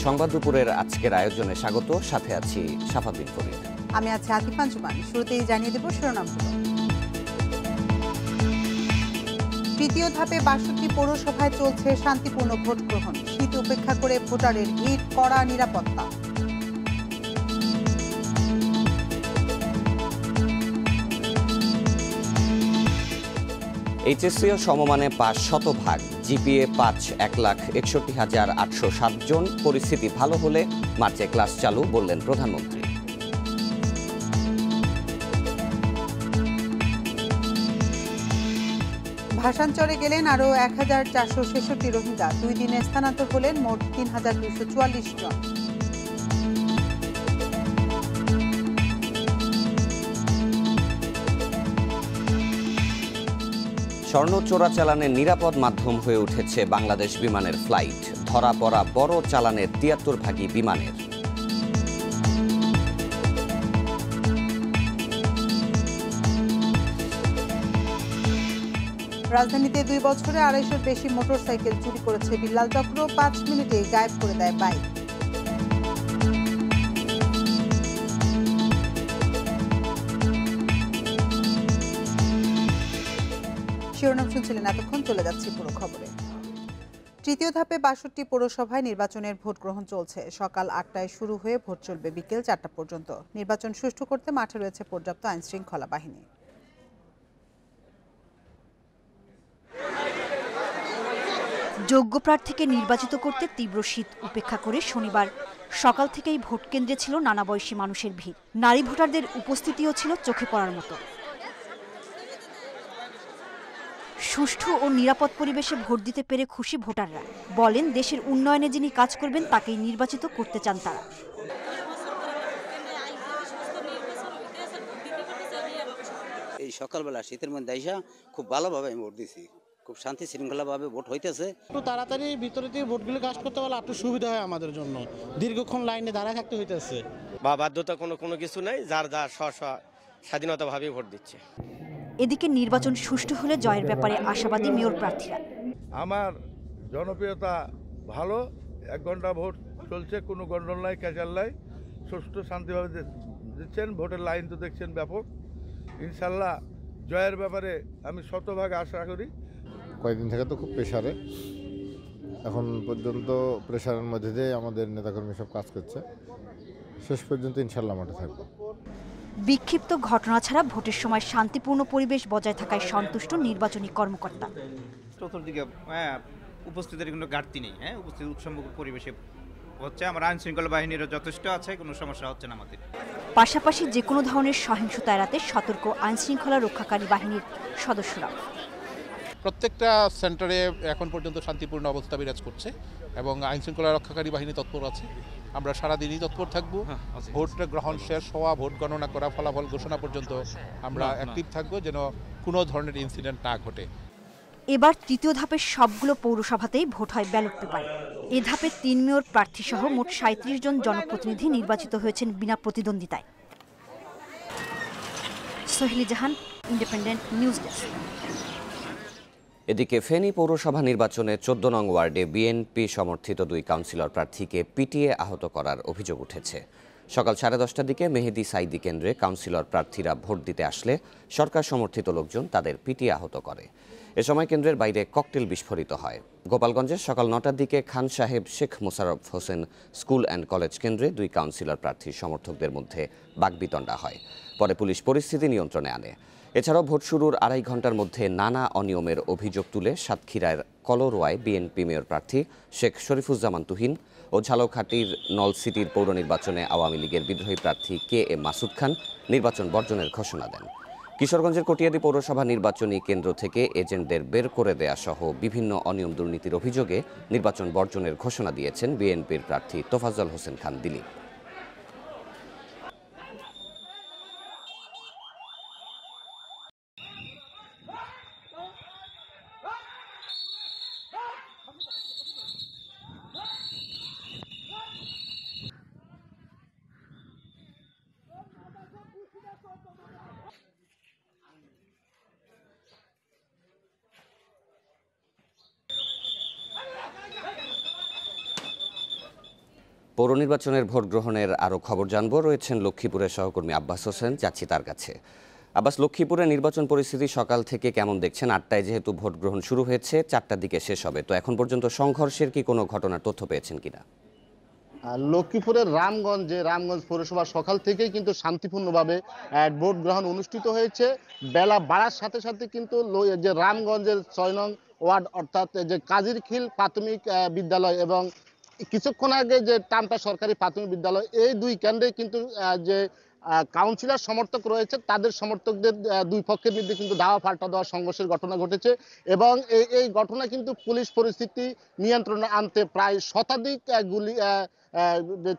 সংবাদ দুপুরের আজকের আয়োজনে স্বাগত। সাথে আছি শাফাবিন ফরিদ। আমি আছি আতিফা জুমান। শুরুতেই জানিয়ে দেব শিরোনামগুলো। তৃতীয় ধাপে ৬২ পৌরসভায় চলছে শান্তিপূর্ণ ভোট গ্রহণ। শীত উপেক্ষা করে ভোটারের ভিড়, কড়া নিরাপত্তা। এইচএসসিও সমমানে পাস ১০০%, জিপিএ ৫, ১,৬১,৮০৭ জন। পরিস্থিতি ভালো হলে মার্চে ক্লাস চালু, বললেন প্রধানমন্ত্রী। ভাসানচরে গেলেন আরও ১,৪৬৬ রোহিঙ্গা। ২ দিনে স্থানান্তর হলেন মোট ৩,২৪৪ জন। স্বর্ণ চোরাচালানের নিরাপদ মাধ্যম হয়ে উঠেছে বাংলাদেশ বিমানের ফ্লাইট। ধরা পড়া বড় চালানের ৭৩ ভাগই বিমানের। রাজধানীতে ২ বছরে ২৫০-র বেশি মোটরসাইকেল চুরি করেছে বিল্লাল চক্র। ৫ মিনিটেই গায়েব করে দেয় বাইক। শিরোনাম শুনছিলেন এতক্ষণ, চলে যাচ্ছি পুরো খবরে। তৃতীয় ধাপে ৬২ পৌরসভায় নির্বাচনের ভোট গ্রহণ চলছে। সকাল ৮টায় শুরু হয়ে ভোট চলবে বিকেল ৪টা পর্যন্ত। নির্বাচন সুষ্ঠু করতে মাঠে রয়েছে পর্যাপ্ত আইনশৃঙ্খলা বাহিনী। যোগ্য প্রার্থীকে নির্বাচিত করতে তীব্র শীত উপেক্ষা করে শনিবার সকাল থেকেই ভোট কেন্দ্রে ছিল নানা বয়সী মানুষের ভিড়। নারী ভোটারদের উপস্থিতিও ছিল চোখে পড়ার মতো। সুষ্ঠু ও নিরাপদ পরিবেশে ভোট দিতে পেরে খুশি ভোটাররা। বলেন, দেশের উন্নয়নে যিনি কাজ করবেন তাকেই নির্বাচিত করতে চান তারা। এই সকালবেলা শীতের মধ্যে আইসা খুব ভালোভাবে আমি ভোট দিছি। খুব শান্তি শৃঙ্খলাভাবে ভোট হইতেছে। একটু তাড়াতাড়ি ভিতরে দিয়ে ভোটগুলো কাস্ট করতে পারলে একটু সুবিধা হয় আমাদের জন্য। দীর্ঘক্ষণ লাইনে দাঁড়ায় থাকতে হইতেছে। বা বাধ্যতা কোনো কিছু নাই, যার স্বাধীনতাভাবে ভোট দিচ্ছে। এদিকে নির্বাচন সুষ্ঠু হলে জয়ের ব্যাপারে আশাবাদী মেয়র প্রার্থীরা। আমার জনপ্রিয়তা ভালো। ১ ঘন্টা ভোট চলছে, কোনো গন্ডল নাই, ক্যাচাল নাই, সুষ্ঠু শান্তিভাবে দিচ্ছেন। ভোটের লাইন তো দেখছেন ব্যাপক। ইনশাল্লাহ জয়ের ব্যাপারে আমি শতভাগ আশা করি। কয়েকদিন থেকে তো খুব প্রেশারে, এখন পর্যন্ত প্রেশারের মধ্যে দিয়ে আমাদের নেতাকর্মী সব কাজ করছে। শেষ পর্যন্ত ইনশাল্লাহ মাঠে থাকবো। বিক্ষিপ্ত ঘটনা ছাড়া ভোটের সময় শান্তিপূর্ণ পরিবেশ বজায় থাকায় সন্তুষ্ট নির্বাচনী কর্মকর্তা। চতুর্দিকে উপস্থিতির কোনো ঘাটতি নেই। উপস্থিত উৎসবমুখর পরিবেশে হচ্ছে। আমার আইন শৃঙ্খলা বাহিনীরও যথেষ্ট আছে, কোনো সমস্যা হচ্ছে না আমাদের। পাশাপাশি যে কোনো ধরনের সহিংসতা এড়াতে সতর্ক আইন শৃঙ্খলা রক্ষাকারী বাহিনীর সদস্যরা। প্রত্যেকটা সেন্টারে এখন পর্যন্ত শান্তিপূর্ণ অবস্থা বিরাজ করছে এবং আইন শৃঙ্খলা রক্ষাকারী বাহিনী তৎপর আছে। আমরা সারাদিনই তৎপর থাকবো। ভোট গ্রহণ শেষ হওয়া, ভোট গণনা করা, ফলাফল ঘোষণা পর্যন্ত আমরা অ্যাক্টিভ থাকবো, যেন কোনো ধরনের ইনসিডেন্ট না ঘটে। এবার তৃতীয় ধাপের সবগুলো পৌরসভাতেই ভোট হয় ব্যালট পেপারে। এ ধাপে ৩ মেয়র প্রার্থী সহ মোট ৩৭ জন জনপ্রতিনিধি নির্বাচিত হয়েছেন বিনা প্রতিদ্বন্দ্বিতায়। সোহেলি জাহান, ইন্ডিপেন্ডেন্ট নিউজ ডেস্ক। এদিকে ফেনী পৌরসভা নির্বাচনে ১৪ নং ওয়ার্ডে বিএনপি সমর্থিত ২ কাউন্সিলর প্রার্থীকে পিটিয়ে আহত করার অভিযোগ উঠেছে। সকাল ১০:৩০টার দিকে মেহেদি সাইদি কেন্দ্রে কাউন্সিলর প্রার্থীরা ভোট দিতে আসলে সরকার সমর্থিত লোকজন তাদের পিটিয়ে আহত করে। এ সময় কেন্দ্রের বাইরে ককটেল বিস্ফোরিত হয়। গোপালগঞ্জে সকাল ৯টার দিকে খান সাহেব Sheikh Mosharraf Hossain school and college কেন্দ্রে ২ কাউন্সিলর প্রার্থীর সমর্থকদের মধ্যে বাকবিতণ্ডা হয়। পরে পুলিশ পরিস্থিতি নিয়ন্ত্রণে আনে। এছাড়াও ভোট শুরুর ২.৫ ঘন্টার মধ্যে নানা অনিয়মের অভিযোগ তুলে সাতক্ষীরার কলরোয়ায় বিএনপি মেয়র প্রার্থী শেখ শরীফুজ্জামান তুহিন ও ঝালকাঠির নলসিটির পৌর নির্বাচনে আওয়ামী লীগের বিদ্রোহী প্রার্থী কে.এ. মাসুদ খান নির্বাচন বর্জনের ঘোষণা দেন। কিশোরগঞ্জের কটিয়াদী পৌরসভা নির্বাচনী কেন্দ্র থেকে এজেন্টদের বের করে দেয়া সহ বিভিন্ন অনিয়ম দুর্নীতির অভিযোগে নির্বাচন বর্জনের ঘোষণা দিয়েছেন বিএনপির প্রার্থী তোফাজ্জল হোসেন খান দিলীপ। পৌর নির্বাচনের ভোট গ্রহণের আরও খবর জানবো, রয়েছেন লক্ষ্মীপুরের সহকর্মী আব্বাস হোসেন, যাচ্ছি তার কাছে। আব্বাস, লক্ষ্মীপুরে নির্বাচন পরিস্থিতি সকাল থেকে কেমন দেখছেন? 8টায় যেহেতু ভোট গ্রহণ শুরু হয়েছে, 4টার দিকে শেষ হবে, তো এখন পর্যন্ত সংঘর্ষের কি কোনো ঘটনার তথ্য পেয়েছেন কিনা? লক্ষ্মীপুরের রামগঞ্জ পৌরসভা সকাল থেকেই কিন্তু শান্তিপূর্ণভাবে ভোট গ্রহণ অনুষ্ঠিত হয়েছে। বেলা বাড়ার সাথে সাথে কিন্তু যে রামগঞ্জের 6 নং ওয়ার্ড অর্থাৎ যে কাজিরখিল প্রাথমিক বিদ্যালয় এবং কিছুক্ষণ আগে যে টামটা সরকারি প্রাথমিক বিদ্যালয়, এই দুই কেন্দ্রে কিন্তু যে কাউন্সিলর সমর্থক রয়েছে তাদের সমর্থকদের দুই পক্ষের মধ্যে কিন্তু ধাওয়া পাল্টা দেওয়া সংঘর্ষের ঘটনা ঘটেছে এবং এই ঘটনা কিন্তু পুলিশ পরিস্থিতি নিয়ন্ত্রণে আনতে প্রায় শতাধিক গুলি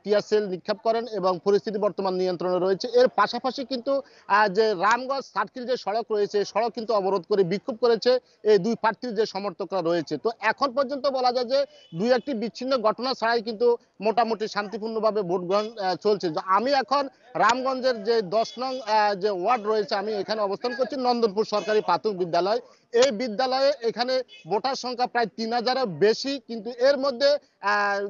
টিয়ার সেল নিক্ষেপ করেন এবং পরিস্থিতি বর্তমান নিয়ন্ত্রণে রয়েছে। এর পাশাপাশি কিন্তু যে রামগঞ্জ সার্কিল যে সড়ক রয়েছে, সড়ক কিন্তু অবরোধ করে বিক্ষোভ করেছে এই দুই প্রার্থীর যে সমর্থকরা রয়েছে। তো এখন পর্যন্ত বলা যায় যে দুই একটি বিচ্ছিন্ন ঘটনা ছাড়াই কিন্তু মোটামুটি শান্তিপূর্ণভাবে ভোট গ্রহণ চলছে। আমি এখন রামগঞ্জের যে 10 নং যে ওয়ার্ড রয়েছে, আমি এখানে অবস্থান করছি নন্দনপুর সরকারি প্রাথমিক বিদ্যালয়। এই বিদ্যালয়ে এখানে ভোটার সংখ্যা প্রায় 3000-এর বেশি, কিন্তু এর মধ্যে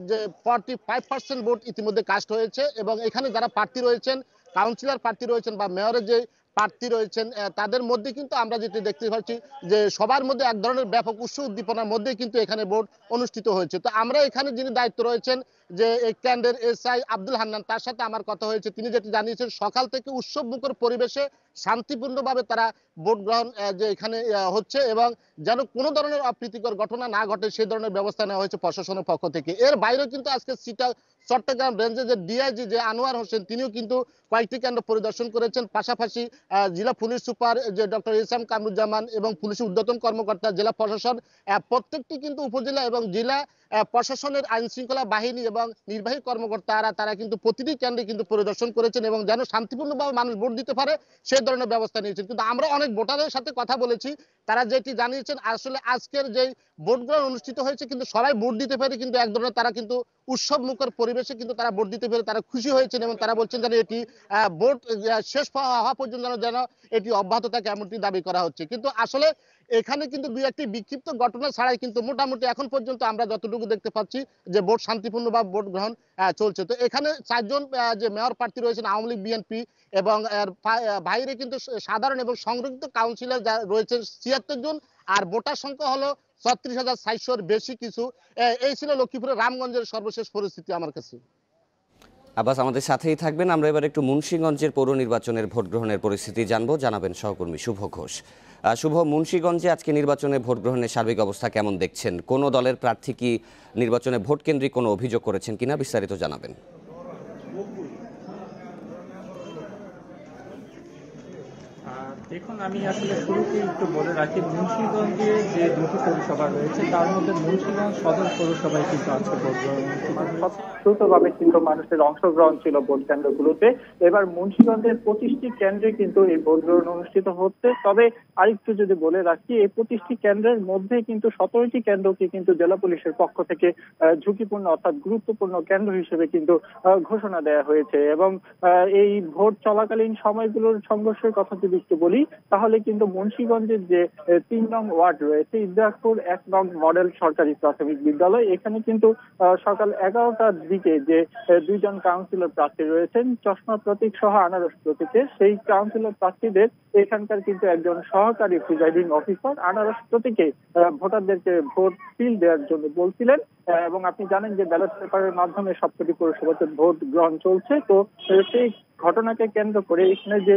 যে 45% ভোট ইতিমধ্যে কাস্ট হয়েছে এবং এখানে যারা প্রার্থী রয়েছেন, কাউন্সিলর প্রার্থী রয়েছেন বা মেয়রের যে প্রার্থী রয়েছেন, তাদের মধ্যে কিন্তু আমরা যেটি দেখতে পাচ্ছি যে সবার মধ্যে এক ধরনের ব্যাপক উৎসাহ উদ্দীপনার মধ্যে কিন্তু এখানে ভোট অনুষ্ঠিত হয়েছে। তো আমরা এখানে যিনি দায়িত্ব রয়েছেন যে এই কেন্দ্রের এসআই আব্দুল হান্নান, তার সাথে আমার কথা হয়েছে। তিনি যেটি জানিয়েছেন সকাল থেকে উৎসব মুখর পরিবেশে শান্তিপূর্ণভাবে তারা ভোট গ্রহণ যে এখানে হচ্ছে এবং যেন কোনো ধরনের অপ্রীতিকর ঘটনা না ঘটে সেই ধরনের ব্যবস্থা নেওয়া হয়েছে প্রশাসনের পক্ষ থেকে। এর বাইরেও কিন্তু আজকে চট্টগ্রাম রেঞ্জের যে ডিআইজি যে আনোয়ার হোসেন, তিনিও কিন্তু কয়েকটি কেন্দ্র পরিদর্শন করেছেন। পাশাপাশি জেলা পুলিশ সুপার যে ডক্টর ইসলাম কামরুজ্জামান এবং পুলিশের ঊর্ধ্বতন কর্মকর্তা, জেলা প্রশাসন, প্রত্যেকটি কিন্তু উপজেলা এবং জেলা প্রশাসনের আইন শৃঙ্খলা বাহিনী এবং নির্বাহী কর্মকর্তারা তারা কিন্তু প্রতিটি কেন্দ্রে কিন্তু পরিদর্শন করেছেন এবং যেন শান্তিপূর্ণভাবে মানুষ ভোট দিতে পারে সেই ধরনের ব্যবস্থা নিয়েছেন। কিন্তু আমরা অনেক ভোটারের সাথে কথা বলেছি, তারা যেটি জানিয়েছেন আসলে আজকের যে ভোট গ্রহণ অনুষ্ঠিত হয়েছে কিন্তু সবাই ভোট দিতে পারে, কিন্তু এক ধরনের তারা কিন্তু উৎসব মুখর পরিবেশে কিন্তু তারা ভোট দিতে পেরে তারা খুশি হয়েছেন এবং তারা বলছেন যেন এটি ভোট শেষ হওয়া পর্যন্ত যেন এটি অব্যাহত থাকে এমনটি দাবি করা হচ্ছে। কিন্তু আসলে এখানে কিন্তু দুই একটি বিক্ষিপ্ত ঘটনা ছাড়াই কিন্তু মোটামুটি এখন পর্যন্ত আমরা যতটুকু দেখতে পাচ্ছি যে ভোট শান্তিপূর্ণভাবে ভোট গ্রহণ চলছে। তো এখানে 4 জন যে মেয়র প্রার্থী রয়েছেন আওয়ামী লীগ, বিএনপি এবং বাইরে কিন্তু সাধারণ এবং সংরক্ষিত কাউন্সিলর যা রয়েছে 76 জন, আর ভোটার সংখ্যা হলো 36,400-এর বেশি কিছু। এই ছিল লক্ষ্মীপুরের রামগঞ্জের সর্বশেষ পরিস্থিতি আমার কাছে। আব্বাস, আমাদের সাথেই থাকবেন। আমরা এবার একটু মুন্সিগঞ্জের পৌর নির্বাচনের ভোট গ্রহণের পরিস্থিতি জানবো, জানাবেন সহকর্মী শুভ ঘোষ। শুভ, মুন্সিগঞ্জে আজকে নির্বাচনে ভোট গ্রহণের সার্বিক অবস্থা কেমন দেখছেন? কোন দলের প্রার্থী কি নির্বাচনে ভোট কেন্দ্রিক কোনো অভিযোগ করেছেন কিনা বিস্তারিত জানাবেন। দেখুন, আমি আসলে শুরুতে একটু বলে রাখি, মুন্সিগঞ্জে যে দুটি পৌরসভা রয়েছে তার মধ্যে মুন্সিগঞ্জ সদর পৌরসভায় কিন্তু আজকে ভোট গ্রহণ দ্রুতভাবে কিন্তু মানুষের অংশগ্রহণ ছিল ভোট কেন্দ্রগুলোতে। এবার মুন্সিগঞ্জের 25টি কেন্দ্রে কিন্তু এই ভোট গ্রহণ অনুষ্ঠিত হচ্ছে। তবে আরেকটু যদি বলে রাখি, এই 25টি কেন্দ্রের মধ্যে কিন্তু 17টি কেন্দ্রকে কিন্তু জেলা পুলিশের পক্ষ থেকে ঝুঁকিপূর্ণ অর্থাৎ গুরুত্বপূর্ণ কেন্দ্র হিসেবে কিন্তু ঘোষণা দেওয়া হয়েছে এবং এই ভোট চলাকালীন সময়গুলোর সংঘর্ষের কথা যদি একটু বলি তাহলে কিন্তু মুন্সিগঞ্জের যে 3 নং ওয়ার্ড রয়েছে ইদ্রাকপুর 1 নং মডেল সরকারি প্রাথমিক বিদ্যালয়, এখানে কিন্তু সকাল 11টার দিকে যে 2 জন কাউন্সিলর প্রার্থী রয়েছেন চশমা প্রতীক সহ আনারস প্রতীকের, সেই কাউন্সিলর প্রার্থীদের এখানকার কিন্তু একজন সহকারী প্রিজাইডিং অফিসার আনারস প্রতীকে ভোটারদেরকে ভোট সিল দেওয়ার জন্য বলছিলেন এবং আপনি জানেন যে ব্যালট পেপারের মাধ্যমে সবকটি পৌরসভাতে ভোট গ্রহণ চলছে। তো সেই ঘটনাকে কেন্দ্র করে এখানে যে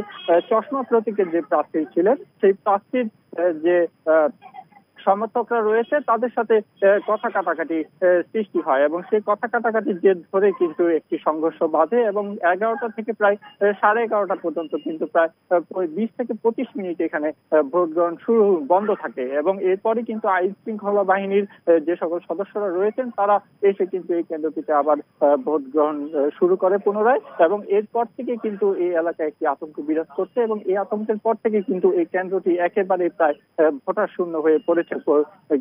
চশমা প্রতীকের যে প্রার্থী ছিলেন সেই প্রার্থীর যে সমর্থকরা রয়েছে তাদের সাথে কথা কাটাকাটি সৃষ্টি হয় এবং সেই কথা কাটাকাটির জের ধরে কিন্তু একটি সংঘর্ষ বাধে এবং 11টা থেকে প্রায় 11:30 পর্যন্ত কিন্তু প্রায় 20 থেকে 25 মিনিট এখানে ভোট গ্রহণ বন্ধ থাকে এবং এরপরে কিন্তু আইন শৃঙ্খলা বাহিনীর যে সকল সদস্যরা রয়েছেন তারা এসে কিন্তু এই কেন্দ্রটিতে আবার ভোট গ্রহণ শুরু করে পুনরায় এবং এরপর থেকে কিন্তু এই এলাকায় একটি আতঙ্ক বিরাজ করছে এবং এই আতঙ্কের পর থেকে কিন্তু এই কেন্দ্রটি একেবারে প্রায় ভোটার শূন্য হয়ে পড়েছে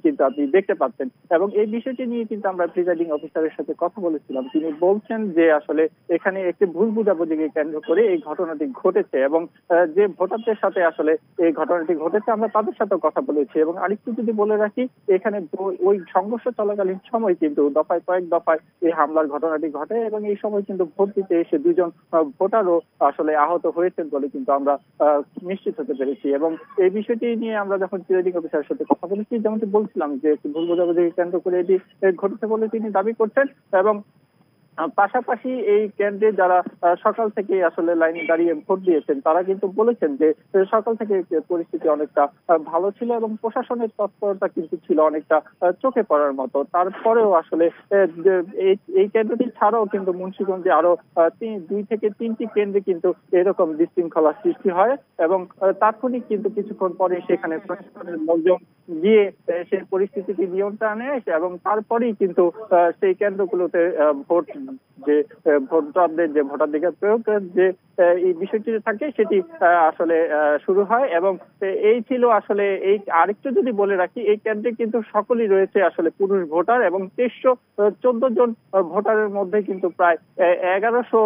কিন্তু আপনি দেখতে পাচ্ছেন। এবং এই বিষয়টি নিয়ে কিন্তু আমরা প্রিজাইডিং অফিসারের সাথে কথা বলেছিলাম। তিনি বলছেন যে আসলে এখানে একটি ভুল বুঝাবুঝিকে কেন্দ্র করে এই ঘটনাটি ঘটেছে এবং যে ভোটারদের সাথে আসলে এই ঘটনাটি ঘটেছে আমরা তাদের সাথে কথা বলেছি। এবং আরেকটু যদি বলে রাখি, এখানে ওই সংঘর্ষ চলাকালীন সময় কিন্তু কয়েক দফায় এই হামলার ঘটনাটি ঘটে এবং এই সময় কিন্তু ভোট দিতে এসে দুজন ভোটারও আসলে আহত হয়েছেন বলে কিন্তু আমরা নিশ্চিত হতে পেরেছি। এবং এই বিষয়টি নিয়ে আমরা যখন প্রিজাইডিং অফিসারের সাথে কথা বলেছি, যেমনটি বলছিলাম যে একটি ভুল বোঝাবুঝিকে কেন্দ্র করে এটি ঘটেছে বলে তিনি দাবি করছেন। এবং পাশাপাশি এই কেন্দ্রে যারা সকাল থেকে আসলে লাইনে দাঁড়িয়ে ভোট দিয়েছেন তারা কিন্তু বলেছেন যে সকাল থেকে পরিস্থিতি অনেকটা ভালো ছিল এবং প্রশাসনের তৎপরতা কিন্তু ছিল অনেকটা চোখে পড়ার মতো। তারপরেও আসলে এই কেন্দ্রটি ছাড়াও কিন্তু মুন্সিগঞ্জে আরো 2 থেকে 3টি কেন্দ্রে কিন্তু এরকম বিশৃঙ্খলা সৃষ্টি হয় এবং তাৎক্ষণিক কিন্তু কিছুক্ষণ পরে সেখানে প্রশাসনের লোকজন গিয়ে সেই পরিস্থিতিটি নিয়ন্ত্রণে আসে এবং তারপরেই কিন্তু সেই কেন্দ্রগুলোতে ভোটারদের যে ভোটাধিকার প্রয়োগের যে এই বিষয়টি থাকে সেটি আসলে শুরু হয়। এবং এই ছিল আসলে এই আরেকটু যদি বলে রাখি, এই কেন্দ্রে কিন্তু সকলেই রয়েছে আসলে পুরুষ ভোটার এবং 1314 জন ভোটারের মধ্যে কিন্তু প্রায় 1100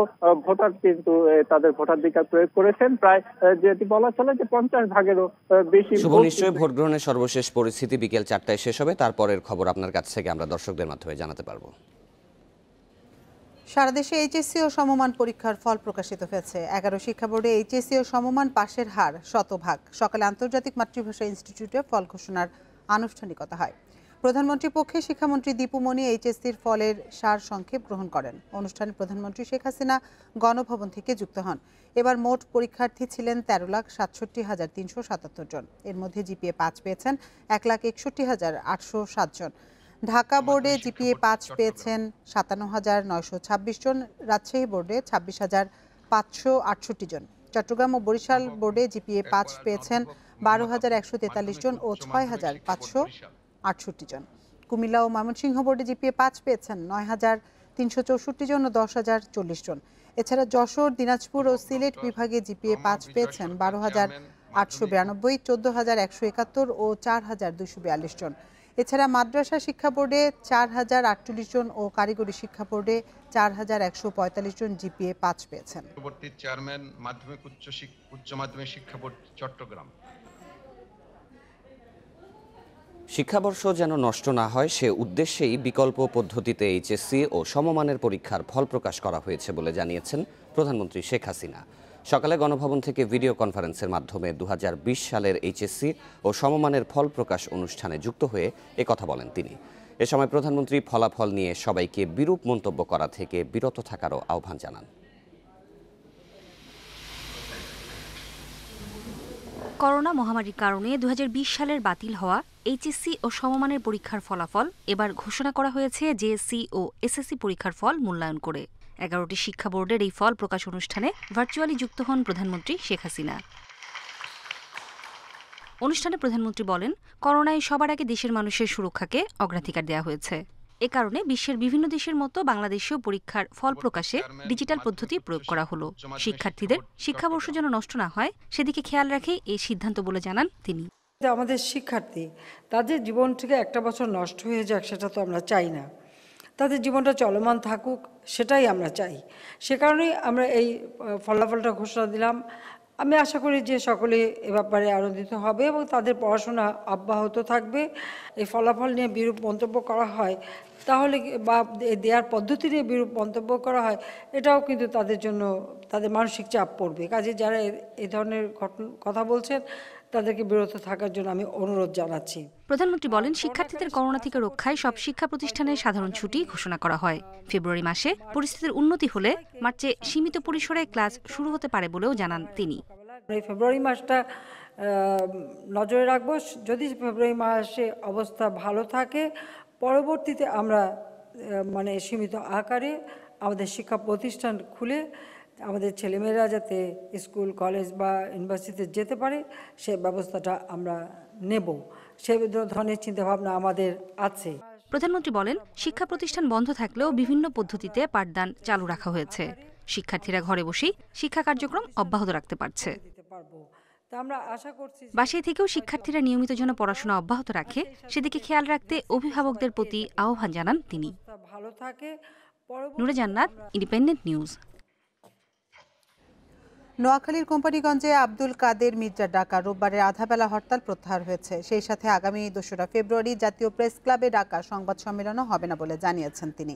ভোটার কিন্তু তাদের ভোটাধিকার প্রয়োগ করেছেন। প্রায় যেটি বলা চলে যে 50 ভাগেরও বেশি। শুভ, নিশ্চয়ই ভোট গ্রহণের সর্বশেষ পরিস্থিতি বিকেল 4টায় শেষ হবে, তারপরের খবর আপনার কাছ থেকে আমরা দর্শকদের মাধ্যমে জানাতে পারবো। সারা দেশে এইচএসসি ও সমমান পরীক্ষার ফল প্রকাশিত হয়েছে। 11 শিক্ষা বোর্ডে এইচএসসি ও সমমান পাশের হার 100%। সকালে আন্তর্জাতিক মাতৃভাষা ইনস্টিটিউটে ফল ঘোষণার আনুষ্ঠানিকতা হয়। প্রধানমন্ত্রীর পক্ষে শিক্ষামন্ত্রী দীপু মনি এইচএসসির ফলের সার সংক্ষেপ গ্রহণ করেন। অনুষ্ঠানে প্রধানমন্ত্রী শেখ হাসিনা গণভবন থেকে যুক্ত হন। এবার মোট পরীক্ষার্থী ছিলেন 13,67,377 জন। এর মধ্যে জিপিএ 5 পেয়েছেন 1,61,807 জন। ঢাকা বোর্ডে জিপিএ 5 পেয়েছেন 57,926 জন। রাজশাহী বোর্ডে 26,568 জন। চট্টগ্রাম ও বরিশাল বোর্ডে জিপিএ 5 পেয়েছেন 12,143 জন ও 6,568 জন। কুমিল্লা ও ময়মনসিংহ বোর্ডে জিপিএ 5 পেয়েছেন 9,364 জন ও 10,040 জন। এছাড়া যশোর, দিনাজপুর ও সিলেট বিভাগে জিপিএ 5 পেয়েছেন 12,892, 14,171 ও 4,242 জন। এছাড়া মাদ্রাসা শিক্ষা বোর্ডে 4,048 জন ও কারিগরি শিক্ষা বোর্ডে 4,145 জন জিপিএ 5 পেয়েছেন। পরবর্তী চেয়ারম্যান মাধ্যমিক উচ্চ মাধ্যমিক শিক্ষা বোর্ড চট্টগ্রাম। শিক্ষাবর্ষ যেন নষ্ট না হয় সে উদ্দেশ্যেই বিকল্প পদ্ধতিতে এইচএসসি ও সমমানের পরীক্ষার ফল প্রকাশ করা হয়েছে বলে জানিয়েছেন প্রধানমন্ত্রী শেখ হাসিনা। সকালে গণভবন থেকে ভিডিও কনফারেন্সের মাধ্যমে 2020 সালের এইচএসসি ও সমমানের ফল প্রকাশ অনুষ্ঠানে যুক্ত হয়ে একথা বলেন তিনি। এ সময় প্রধানমন্ত্রী ফলাফল নিয়ে সবাইকে বিরূপ মন্তব্য করা থেকে বিরত থাকারও আহ্বান জানান। করোনা মহামারীর কারণে 2020 সালের বাতিল হওয়া এইচএসসি ও সমমানের পরীক্ষার ফলাফল এবার ঘোষণা করা হয়েছে জেএসসি ও এসএসসি পরীক্ষার ফল মূল্যায়ন করে। 11টি শিক্ষা বোর্ডের এই ফল প্রকাশ অনুষ্ঠানে ভার্চুয়ালি যুক্ত হন প্রধানমন্ত্রী শেখ হাসিনা। অনুষ্ঠানে প্রধানমন্ত্রী বলেন, করোনায় সবার আগে দেশের মানুষের সুরক্ষাকে অগ্রাধিকার দেওয়া হয়েছে। এ কারণে বিশ্বের বিভিন্ন দেশের মতো বাংলাদেশেও পরীক্ষার ফল প্রকাশে ডিজিটাল পদ্ধতি প্রয়োগ করা হলো। শিক্ষার্থীদের শিক্ষাবর্ষ যেন নষ্ট না হয় সেদিকে খেয়াল রেখেই এই সিদ্ধান্ত বলে জানান তিনি। আমাদের শিক্ষার্থী তাদের জীবন থেকে একটা বছর নষ্ট হয়ে যাক সেটা তো আমরা চাই না। তাদের জীবনটা চলমান থাকুক সেটাই আমরা চাই। সে কারণেই আমরা এই ফলাফলটা ঘোষণা দিলাম। আমি আশা করি যে সকলে এ ব্যাপারে আনন্দিত হবে এবং তাদের পড়াশোনা অব্যাহত থাকবে। এই ফলাফল নিয়ে বিরূপ মন্তব্য করা হয় তাহলে বা দেওয়ার পদ্ধতি নিয়ে বিরূপ মন্তব্য করা হয় এটাও কিন্তু তাদের জন্য তাদের মানসিক চাপ পড়বে। কাজে যারা এই ধরনের কথা বলছেন তাদেরকে বিরত থাকার জন্য আমি অনুরোধ জানাচ্ছি। প্রধানমন্ত্রী বলেন, শিক্ষার্থীদের করোনা থেকে রক্ষায় সব শিক্ষা প্রতিষ্ঠানে সাধারণ ছুটি ঘোষণা করা হয়। ফেব্রুয়ারি মাসে পরিস্থিতির উন্নতি হলে মার্চে সীমিত পরিসরে ক্লাস শুরু হতে পারে বলেও জানান তিনি। এই ফেব্রুয়ারি মাসটা নজরে রাখবো। যদি ফেব্রুয়ারি মাসে অবস্থা ভালো থাকে পরবর্তীতে আমরা সীমিত আকারে আমাদের শিক্ষা প্রতিষ্ঠান খুলে আমাদের ছেলেমেয়েরা যাতে স্কুল, কলেজ বা ইউনিভার্সিটিতে যেতে পারে সে ব্যবস্থাটা আমরা নেব। সে ধরনের চিন্তাভাবনা আমাদের আছে। প্রধানমন্ত্রী বলেন, শিক্ষা প্রতিষ্ঠান বন্ধ থাকলেও বিভিন্ন পদ্ধতিতে পাঠদান চালু রাখা হয়েছে। শিক্ষার্থীরা ঘরে বসেই শিক্ষা কার্যক্রম অব্যাহত রাখতে পারছে। তা আমরা আশা করছি বাসায় থেকেও শিক্ষার্থীরা নিয়মিত যেন পড়াশোনা অব্যাহত রাখে সেদিকে খেয়াল রাখতে অভিভাবকদের প্রতি আহ্বান জানান তিনি। ভালো থাকে। নুরে জান্নাত, ইন্ডিপেন্ডেন্ট নিউজ। নোয়াখালীর কোম্পানিগঞ্জে আব্দুল কাদের মির্জার ডাকা রোববারের আধাবেলা হরতাল প্রত্যাহার হয়েছে। সেই সাথে আগামী ২রা ফেব্রুয়ারি জাতীয় প্রেস ক্লাবে ডাকা সংবাদ সম্মেলনও হবে না বলে জানিয়েছেন তিনি।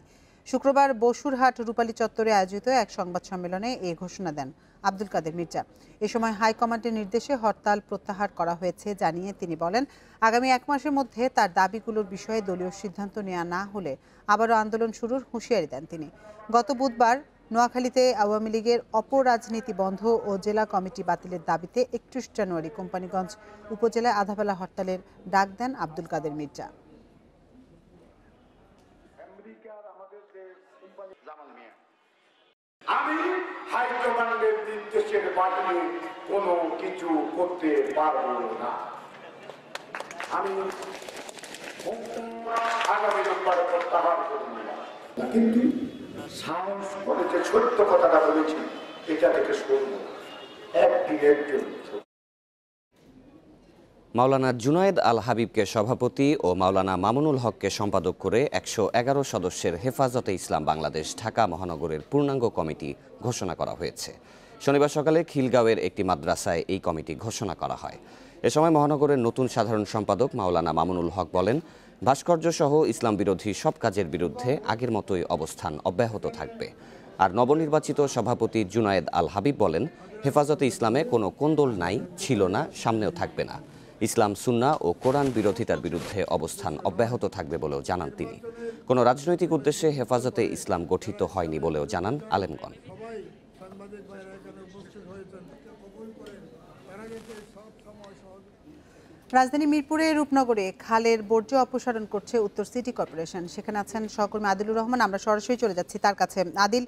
শুক্রবার বসুরহাট রূপালী চত্বরে আয়োজিত এক সংবাদ সম্মেলনে এই ঘোষণা দেন আব্দুল কাদের মির্জা। এ সময় হাইকমান্ডের নির্দেশে হরতাল প্রত্যাহার করা হয়েছে জানিয়ে তিনি বলেন, আগামী ১ মাসের মধ্যে তার দাবিগুলোর বিষয়ে দলীয় সিদ্ধান্ত নেওয়া না হলে আবারও আন্দোলন শুরুর হুঁশিয়ারি দেন তিনি। গত বুধবার নোয়াখালীতে আওয়ামী লীগের অপরাজনীতি বন্ধ ও জেলা কমিটি বাতিলের দাবিতে ৩১ জানুয়ারি কোম্পানিগঞ্জ উপজেলায় আধাবেলা হরতালের ডাক দেন আব্দুল কাদের মির্জা। আমি হাইকমান্ডের নির্দেশের বাইরে কোনো কিছু করতে পারবো না। আমি আগামী রোববার প্রত্যাহার করব না, কিন্তু সাহস করে যে সত্য কথাটা বলেছি এটা থেকে সরব না। একজন মাওলানা জুনায়েদ আল হাবিবকে সভাপতি ও মাওলানা মামুনুল হককে সম্পাদক করে ১১১ সদস্যের হেফাজতে ইসলাম বাংলাদেশ ঢাকা মহানগরের পূর্ণাঙ্গ কমিটি ঘোষণা করা হয়েছে। শনিবার সকালে খিলগাঁওয়ের একটি মাদ্রাসায় এই কমিটি ঘোষণা করা হয়। এ সময় মহানগরের নতুন সাধারণ সম্পাদক মাওলানা মামুনুল হক বলেন, ভাস্কর্য সহ ইসলাম বিরোধী সব কাজের বিরুদ্ধে আগের মতোই অবস্থান অব্যাহত থাকবে। আর নবনির্বাচিত সভাপতি জুনায়েদ আল হাবিব বলেন, হেফাজতে ইসলামে কোনো কোন্দল নাই, ছিল না, সামনেও থাকবে না। ইসলাম সুন্নাহ ও কোরআন বিরোধিতার বিরুদ্ধে অবস্থান অব্যাহত থাকবে বলেও জানান তিনি। কোনো রাজনৈতিক উদ্দেশ্যে হেফাজতে ইসলাম গঠিত হয়নি বলেও জানান আলেমগণ। রাজধানী মিরপুরে রূপনগরে খালের বর্জ্য অপসারণ করছে উত্তর সিটি কর্পোরেশন। সেখানে আছেন সহকর্মী আদিলুর রহমান। আমরা সরাসরি চলে যাচ্ছি তার কাছে। আদিল,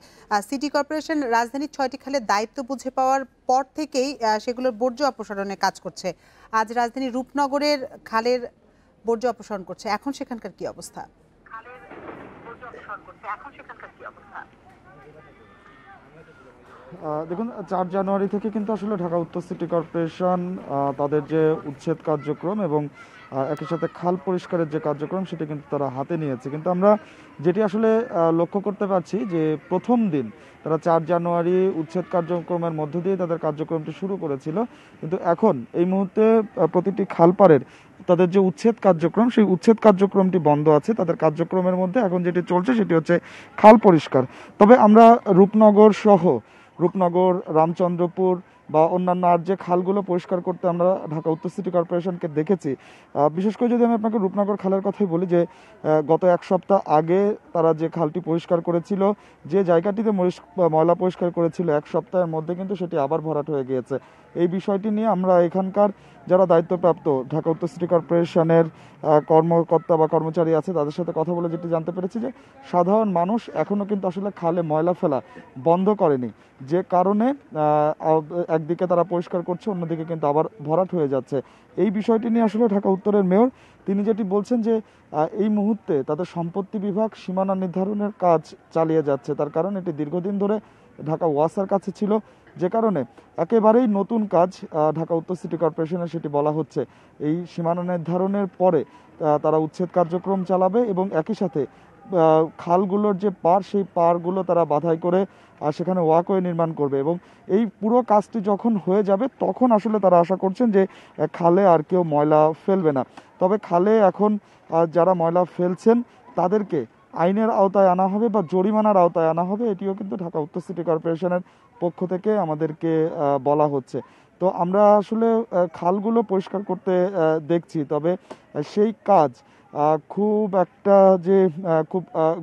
সিটি কর্পোরেশন রাজধানীর ৬টি খালের দায়িত্ব বুঝে পাওয়ার পর থেকেই সেগুলোর বর্জ্য অপসারণে কাজ করছে। আজ রাজধানী রূপনগরের খালের বর্জ্য অপসারণ করছে, এখন সেখানকার কি অবস্থা? দেখুন, ৪ জানুয়ারি থেকে কিন্তু আসলে ঢাকা উত্তর সিটি কর্পোরেশন তাদের যে উচ্ছেদ কার্যক্রম এবং একই সাথে খাল পরিষ্কারের যে কার্যক্রম সেটা কিন্তু তারা হাতে নিয়েছে। কিন্তু আমরা যেটি আসলে লক্ষ্য করতে পারছি যে প্রথম দিন তারা ৪ জানুয়ারি উচ্ছেদ কার্যক্রমের মধ্য দিয়ে তাদের কার্যক্রমটি শুরু করেছিল, কিন্তু এখন এই মুহূর্তে প্রতিটি খালপাড়ের তাদের যে উচ্ছেদ কার্যক্রম সেই উচ্ছেদ কার্যক্রমটি বন্ধ আছে। তাদের কার্যক্রমের মধ্যে এখন যেটি চলছে সেটি হচ্ছে খাল পরিষ্কার। তবে আমরা রূপনগর সহ রূপনগর, রামচন্দ্রপুর বা অন্যান্য আর যে খালগুলো পরিষ্কার করতে আমরা ঢাকা উত্তর সিটি কর্পোরেশনকে দেখেছি, বিশেষ করে যদি আমি আপনাকে রূপনগর খালের কথাই বলি যে গত ১ সপ্তাহ আগে তারা যে খালটি পরিষ্কার করেছিল, যে জায়গাটিতে ময়লা পরিষ্কার করেছিল, ১ সপ্তাহের মধ্যে কিন্তু সেটি আবার ভরাট হয়ে গিয়েছে। এই বিষয়টি নিয়ে আমরা এখানকার যারা দায়িত্বপ্রাপ্ত ঢাকা উত্তর সিটি কর্পোরেশনের কর্মকর্তা বা কর্মচারী আছে তাদের সাথে কথা বলে যেটি জানতে পেরেছি যে সাধারণ মানুষ এখনও কিন্তু আসলে খালে ময়লা ফেলা বন্ধ করেনি, যে কারণে একদিকে তারা পরিষ্কার করছে, অন্যদিকে কিন্তু আবার ভরাট হয়ে যাচ্ছে। এই বিষয়টি নিয়ে আসলে ঢাকা উত্তরের মেয়র তিনি যেটি বলছেন যে এই মুহূর্তে তাদের সম্পত্তি বিভাগ সীমানা নির্ধারণের কাজ চালিয়ে যাচ্ছে, তার কারণ এটি দীর্ঘদিন ধরে ঢাকা ওয়াসার কাছে ছিল, যে কারণে একেবারেই নতুন কাজ ঢাকা উত্তর সিটি কর্পোরেশনের সেটি বলা হচ্ছে। এই সীমানা নির্ধারণের পরে তারা উচ্ছেদ কার্যক্রম চালাবে এবং একই সাথে খালগুলোর যে পার সেই পারগুলো তারা বাধাই করে সেখানে ওয়াকওয়ে নির্মাণ করবে এবং এই পুরো কাজটি যখন হয়ে যাবে তখন আসলে তারা আশা করছেন যে খালে আর কেউ ময়লা ফেলবে না। তবে খালে এখন যারা ময়লা ফেলছেন তাদেরকে আইনের আওতায় আনা হবে বা জরিমানার আওতায় আনা হবে, এটিও কিন্তু ঢাকা উত্তর সিটি কর্পোরেশনের পক্ষ থেকে আমাদেরকে বলা হচ্ছে। তো আমরা আসলে খালগুলো পরিষ্কার করতে দেখছি, তবে সেই কাজ খুব একটা যে খুব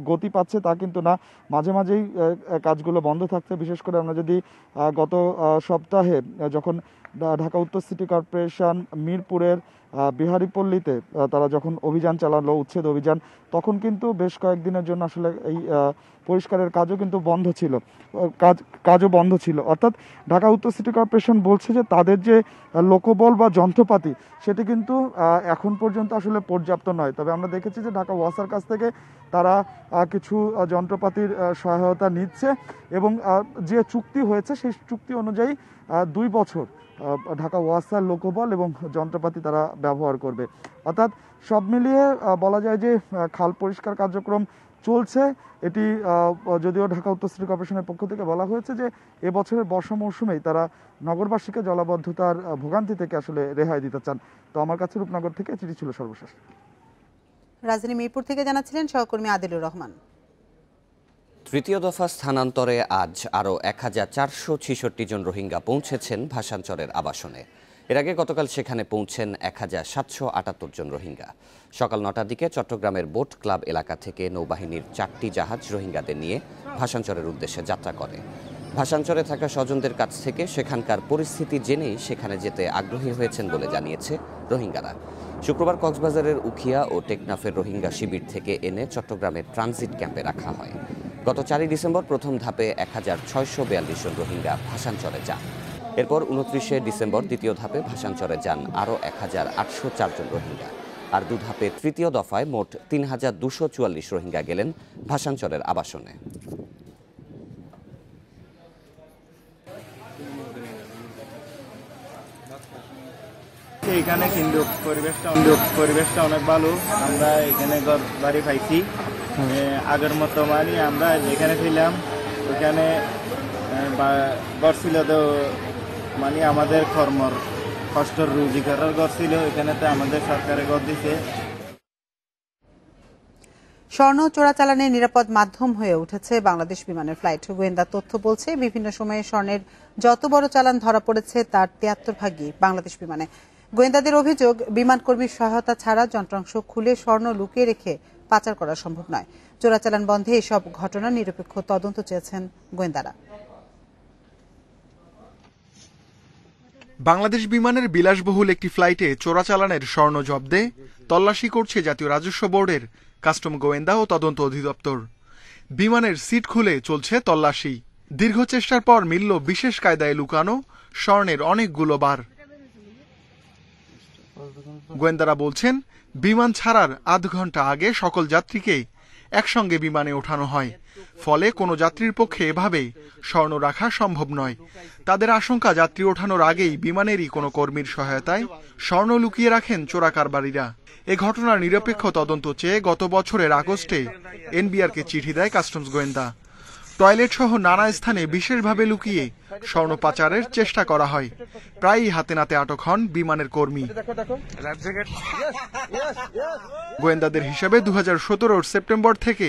গতি পাচ্ছে তা কিন্তু না, মাঝে মাঝেই কাজগুলো বন্ধ থাকছে। বিশেষ করে আমরা যদি গত সপ্তাহে যখন ঢাকা উত্তর সিটি কর্পোরেশন মিরপুরের বিহারীপল্লীতে তারা যখন অভিযান চালালো উচ্ছেদ অভিযান, তখন কিন্তু বেশ কয়েকদিনের জন্য আসলে এই পরিষ্কারের কাজও কিন্তু বন্ধ ছিল, কাজও বন্ধ ছিল। অর্থাৎ ঢাকা উত্তর সিটি কর্পোরেশন বলছে যে তাদের যে লোকবল বা যন্ত্রপাতি সেটি কিন্তু এখন পর্যন্ত আসলে পর্যাপ্ত নয়। তবে আমরা দেখেছি যে ঢাকা ওয়াসার কাছ থেকে তারা কিছু যন্ত্রপাতির সহায়তা নিচ্ছে এবং যে চুক্তি হয়েছে সেই চুক্তি অনুযায়ী 2 বছর ঢাকা ওয়াসার লোকবল এবং যন্ত্রপাতি তারা ব্যবহার করবে। অর্থাৎ সব মিলিয়ে বলা যায় যে খাল পরিষ্কার কার্যক্রম চলছে। এটি যদিও ঢাকা উত্তর সিটি কর্পোরেশনের পক্ষ থেকে বলা হয়েছে যে এবছরের বর্ষা মৌসুমেই তারা নগরবাসীকে জলাবদ্ধতার ভোগান্তি থেকে আসলে রেহাই দিতে চান। তো আমার কাছে রূপনগর থেকে চিঠি ছিল সর্বশেষ। রাজধানী মিরপুর থেকে জানাচ্ছিলেন সহকর্মী আদিলুর রহমান। তৃতীয় দফা স্থানান্তরে আজ আরও 1466 জন রোহিঙ্গা পৌঁছেছেন ভাসানচরের আবাসনে। এর আগে গতকাল সেখানে পৌঁছেন 1778 জন রোহিঙ্গা। সকাল 9টার দিকে চট্টগ্রামের বোট ক্লাব এলাকা থেকে নৌবাহিনীর 4টি জাহাজ রোহিঙ্গাদের নিয়ে ভাসানচরের উদ্দেশ্যে যাত্রা করে। ভাসানচরে থাকা স্বজনদের কাছ থেকে সেখানকার পরিস্থিতি জেনেই সেখানে যেতে আগ্রহী হয়েছেন বলে জানিয়েছে রোহিঙ্গারা। শুক্রবার কক্সবাজারের উখিয়া ও টেকনাফের রোহিঙ্গা শিবির থেকে এনে চট্টগ্রামের ট্রানজিট ক্যাম্পে রাখা হয়। গত 4 ডিসেম্বর প্রথম ধাপে 1642 জন রোহিঙ্গা ভাসানচরে যান। এরপর 29শে ডিসেম্বর দ্বিতীয় ধাপে ভাসানচরে যান আরও 1804 জন রোহিঙ্গা। আর 2 ধাপে তৃতীয় দফায় মোট 3244 রোহিঙ্গা গেলেন ভাসানচরের আবাসনে। এখানে কিন্তু পরিবেশটা অনেক ভালো। আমরা এখানে বাড়ি পাইছি আগের মতো, মানে আমরা যেখানে ছিলাম ওখানে ঘর ছিল, তো মানে আমাদের কর্মর কষ্টর রুজি করার ঘর ছিল, এখানে তো আমাদের সরকারের ঘর দিছে। স্বর্ণ চোরাচালানের নিরাপদ মাধ্যম হয়ে উঠেছে বাংলাদেশ বিমানের ফ্লাইট। গোয়েন্দা তথ্য বলছে বিভিন্ন সময়ে স্বর্ণের যত বড় চালান ধরা পড়েছে তার 73 ভাগই বাংলাদেশ বিমানে। গোয়েন্দাদের অভিযোগ, বিমান কর্মীর সহায়তা ছাড়া যন্ত্রাংশ খুলে স্বর্ণ লুকিয়ে রেখে পাচার করা সম্ভব নয়। চোরাচালান বন্ধে এসব ঘটনার নিরপেক্ষ তদন্ত চেয়েছেন গোয়েন্দারা। বাংলাদেশ বিমানের বিলাসবহুল একটি ফ্লাইটে চোরাচালানের স্বর্ণ জব্দে তল্লাশি করছে জাতীয় রাজস্ব বোর্ডের কাস্টম গোয়েন্দা ও তদন্ত অধিদপ্তর। বিমানের সিট খুলে চলছে তল্লাশি। দীর্ঘ চেষ্টার পর মিলল বিশেষ কায়দায় লুকানো স্বর্ণের অনেকগুলো বার। গোয়েন্দারা বলছেন, বিমান ছাড়ার আধ ঘন্টা আগে সকল যাত্রীকে একসঙ্গে বিমানে ওঠানো হয়। ফলে কোনো যাত্রীর পক্ষে এভাবে স্বর্ণ রাখা সম্ভব নয়। তাদের আশঙ্কা, যাত্রী ওঠানোর আগেই বিমানেরই কোনো কর্মীর সহায়তায় স্বর্ণ লুকিয়ে রাখেন চোরা কারবারিরা। এ ঘটনার নিরপেক্ষ তদন্ত চেয়ে গত বছরের আগস্টে এনবিআরকে চিঠি দেয় কাস্টমস গোয়েন্দা। টয়লেট সহ নানা স্থানে বিশেষভাবে লুকিয়ে স্বর্ণ পাচারের চেষ্টা করা হয়। প্রায়ই হাতে নাতে আটক হন বিমানের কর্মী। গোয়েন্দাদের হিসাবে 2017 সেপ্টেম্বর থেকে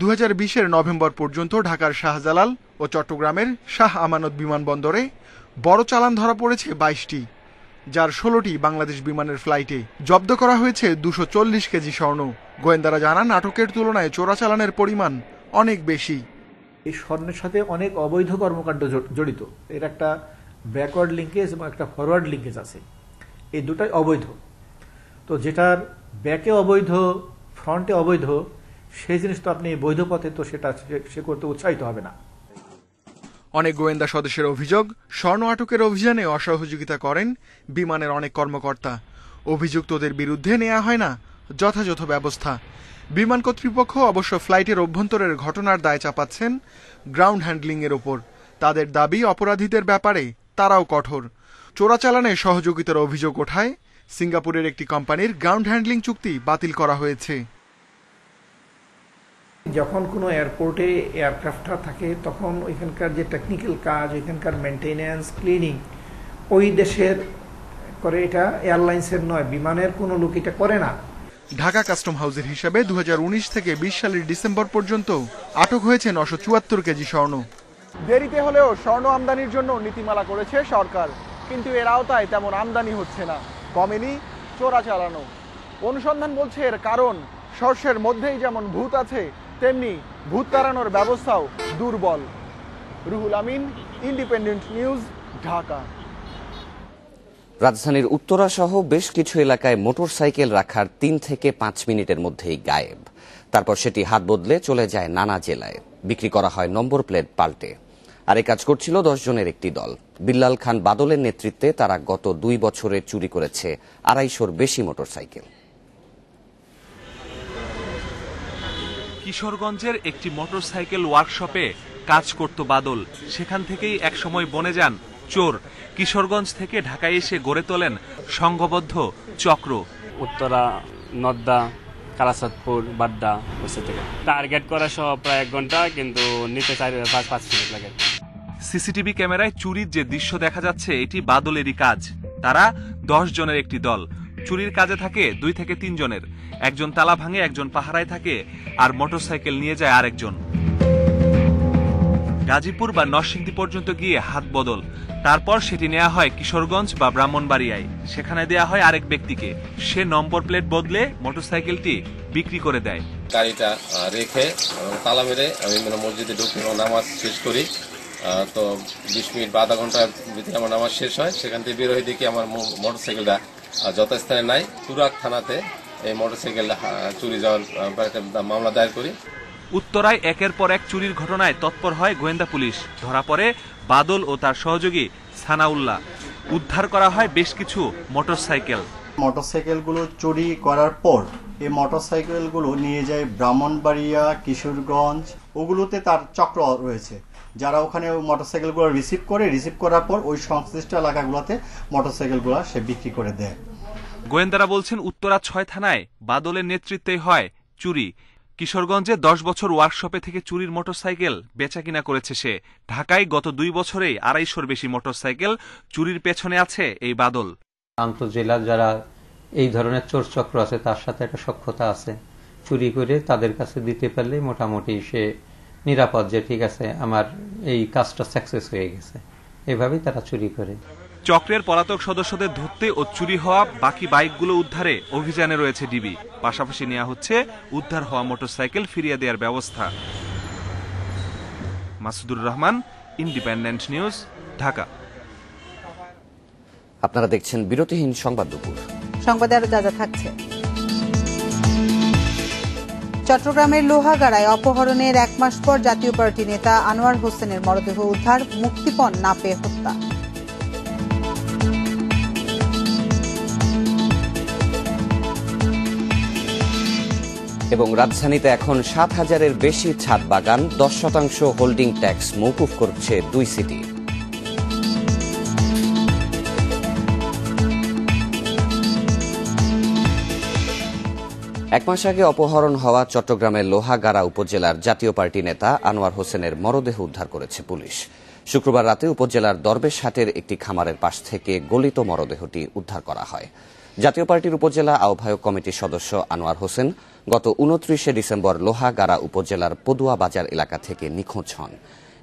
2020 নভেম্বর পর্যন্ত ঢাকার শাহজালাল ও চট্টগ্রামের শাহ আমানত বিমানবন্দরে বড় চালান ধরা পড়েছে 22টি, যার 16টি বাংলাদেশ বিমানের ফ্লাইটে। জব্দ করা হয়েছে 240 কেজি স্বর্ণ। গোয়েন্দারা জানান, আটকের তুলনায় চোরাচালানের পরিমাণ অনেক বেশি। এই স্বর্ণের সাথে অনেক অবৈধ কর্মকাণ্ড জড়িত। এর একটা ব্যাকওয়ার্ড লিঙ্কেজ এবং একটা ফরওয়ার্ড লিঙ্কেজ আছে, এই দুটাই অবৈধ। তো যেটার ব্যাকে অবৈধ, ফ্রন্টে অবৈধ, সেই জিনিস তো আপনি বৈধ পথে তো সেটা সে করতে উৎসাহিত হবে না। অনেক গোয়েন্দা সদস্যের অভিযোগ, স্বর্ণ আটকের অভিযানে অসহযোগিতা করেন বিমানের অনেক কর্মকর্তা। অভিযুক্তদের বিরুদ্ধে নেওয়া হয় না যথাযথ ব্যবস্থা। বিমান কর্তৃপক্ষ অবশ্য ফ্লাইটের অভ্যন্তরের ঘটনার দায় চাপাচ্ছেন গ্রাউন্ড হ্যান্ডলিং এর ওপর। তাদের দাবি, অপরাধীদের ব্যাপারে তারাও কঠোর। চোরাচালানে সহযোগিতার অভিযোগ ওঠায় সিঙ্গাপুরের একটি কোম্পানির গ্রাউন্ড হ্যান্ডলিং চুক্তি বাতিল করা হয়েছে। যখন কোনো এয়ারপোর্টে এয়ারক্রাফটটা থাকে তখন ওইখানকার যে টেকনিক্যাল কাজ, ওইখানকার মেনটেন্যান্স, ক্লিনিং ওই দেশের করে, এটা এয়ারলাইন্সের নয়, বিমানের কোনো লোক এটা করে না। ঢাকা কাস্টম হাউসের হিসাবে 2019 থেকে 20 সালের ডিসেম্বর পর্যন্ত আটক হয়েছে 974 কেজি স্বর্ণ। দেরিতে হলেও স্বর্ণ আমদানির জন্য নীতিমালা করেছে সরকার, কিন্তু এর আওতায় তেমন আমদানি হচ্ছে না, কমেনি চোরা চালানো। অনুসন্ধান বলছে এর কারণ, শস্যের মধ্যেই যেমন ভূত আছে তেমনি ভূত তাড়ানোর ব্যবস্থাও দুর্বল। Ruhul Amin, independent news, Dhaka. রাজধানীর উত্তরা সহ বেশ কিছু এলাকায় মোটরসাইকেল রাখার 3 থেকে 5 মিনিটের মধ্যেই গায়েব। তারপর সেটি হাত বদলে চলে যায় নানা জেলায়, বিক্রি করা হয় নম্বর প্লেট পাল্টে। আর এই কাজ করছিল 10 জনের একটি দল। বিল্লাল খান বাদলের নেতৃত্বে তারা গত 2 বছরে চুরি করেছে 250-র বেশি মোটরসাইকেল। কিশোরগঞ্জের একটি মোটরসাইকেল ওয়ার্কশপে কাজ করত বাদল। সেখান থেকেই একসময় বনে যান চোর কিশোরগঞ্জ থেকে ঢাকায় এসে গড়ে তোলেন সংঘবদ্ধ চক্র। উত্তরা, নদ্দা, কালাচাঁদপুর, বাড্ডা বসে থেকে টার্গেট করা সহ প্রায় 1 ঘন্টা, কিন্তু নিতে 4-5 মিনিট লাগে। সিসিটিভি ক্যামেরায় চুরির যে দৃশ্য দেখা যাচ্ছে এটি বাদলেরই কাজ। তারা 10 জনের একটি দল। চুরির কাজে থাকে 2 থেকে 3 জনের। একজন তালা ভাঙে, একজন পাহারায় থাকে, আর মোটরসাইকেল নিয়ে যায় আরেকজন। গাজীপুর বা নরসিংদী পর্যন্ত গিয়ে হাত বদল, তারপর সেটি নেওয়া হয় কিশোরগঞ্জ বা ব্রাহ্মণবাড়িয়ায়। সেখানে দেয়া হয় আরেক ব্যক্তিকে। সে নম্বর প্লেট বদলে মোটরসাইকেলটি বিক্রি করে দেয়। গাড়িটা রেখে এবং তালা মেরে আমি মসজিদে ঢুকি এবং নামাজ শেষ করি। তো 20 মিনিট বা আধা ঘন্টার ভিতরে আমার নামাজ শেষ হয়। সেখান থেকে বের হয়ে দেখি আমার মোটরসাইকেলটা যথাস্থানে নাই। তুরাগ থানাতে এই মোটরসাইকেল চুরি যাওয়ার একটা মামলা দায়ের করি। উত্তরায় একের পর এক চুরির ঘটনায় তৎপর হয় গোয়েন্দা পুলিশ। ধরা পড়ে বাদল ও তার সহযোগী সানাউল্লাহ। উদ্ধার করা হয় বেশ কিছু মোটরসাইকেল। মোটরসাইকেলগুলো চুরি করার পর এই মোটরসাইকেলগুলো নিয়ে যায় ব্রাহ্মণবাড়িয়া, কিশোরগঞ্জ, ওগুলোতে তার চক্র রয়েছে, যারা ওখানে মোটরসাইকেলগুলো রিসিভ করার পর ওই সংশ্লিষ্ট এলাকাগুলোতে মোটরসাইকেলগুলো সে বিক্রি করে দেয়। গোয়েন্দারা বলছেন উত্তরা 6 থানায় বাদলের নেতৃত্বে হয় চুরি। কিশোরগঞ্জে 10 বছর ওয়ার্কশপে থেকে চুরির মোটরসাইকেল বেচা কিনা করেছে সে। ঢাকায় গত 2 বছরেই 250-র বেশি মোটরসাইকেল চুরির পেছনে আছে এই বাদল। আন্তঃজেলা যারা এই ধরনের চোর চক্র আছে তার সাথে একটা সখ্যতা আছে। চুরি করে তাদের কাছে দিতে পারলে মোটামুটি সে নিরাপদ, যে ঠিক আছে আমার এই কাজটা সাকসেস হয়ে গেছে, এভাবেই তারা চুরি করে। চক্রের পলাতক সদস্যদের ধরতে ও চুরি হওয়া বাকি বাইকগুলো উদ্ধারে অভিযানে রয়েছে ডিবি। পাশাপাশি নেওয়া হচ্ছে উদ্ধার হওয়া মোটরসাইকেল ফিরিয়ে দেওয়ার ব্যবস্থা। Masudur Rahman, independent news, Dhaka. আপনারা দেখছেন বিরতিহীন সংবাদ দুপুর। সংবাদে আরো যা থাকছে। চট্টগ্রামের লোহাগাড়ায় অপহরণের 1 মাস পর জাতীয় পার্টি নেতা আনোয়ার হোসেনের মরদেহ উদ্ধার, মুক্তিপণ না পেয়ে হত্যা। এবং রাজধানীতে এখন 7,000-এর বেশি ছাদ বাগান, 10% হোল্ডিং ট্যাক্স মওকুফ করছে 2 সিটি। এক মাস আগে অপহরণ হওয়া চট্টগ্রামের লোহাগাড়া উপজেলার জাতীয় পার্টি নেতা আনোয়ার হোসেনের মরদেহ উদ্ধার করেছে পুলিশ। শুক্রবার রাতে উপজেলার দরবেশহাটের একটি খামারের পাশ থেকে গলিত মরদেহটি উদ্ধার করা হয়। জাতীয় পার্টির উপজেলা আহ্বায়ক কমিটির সদস্য আনোয়ার হোসেন গত 29 ডিসেম্বর লোহাগাড়া উপজেলার পদুয়া বাজার এলাকা থেকে নিখোঁজ হন।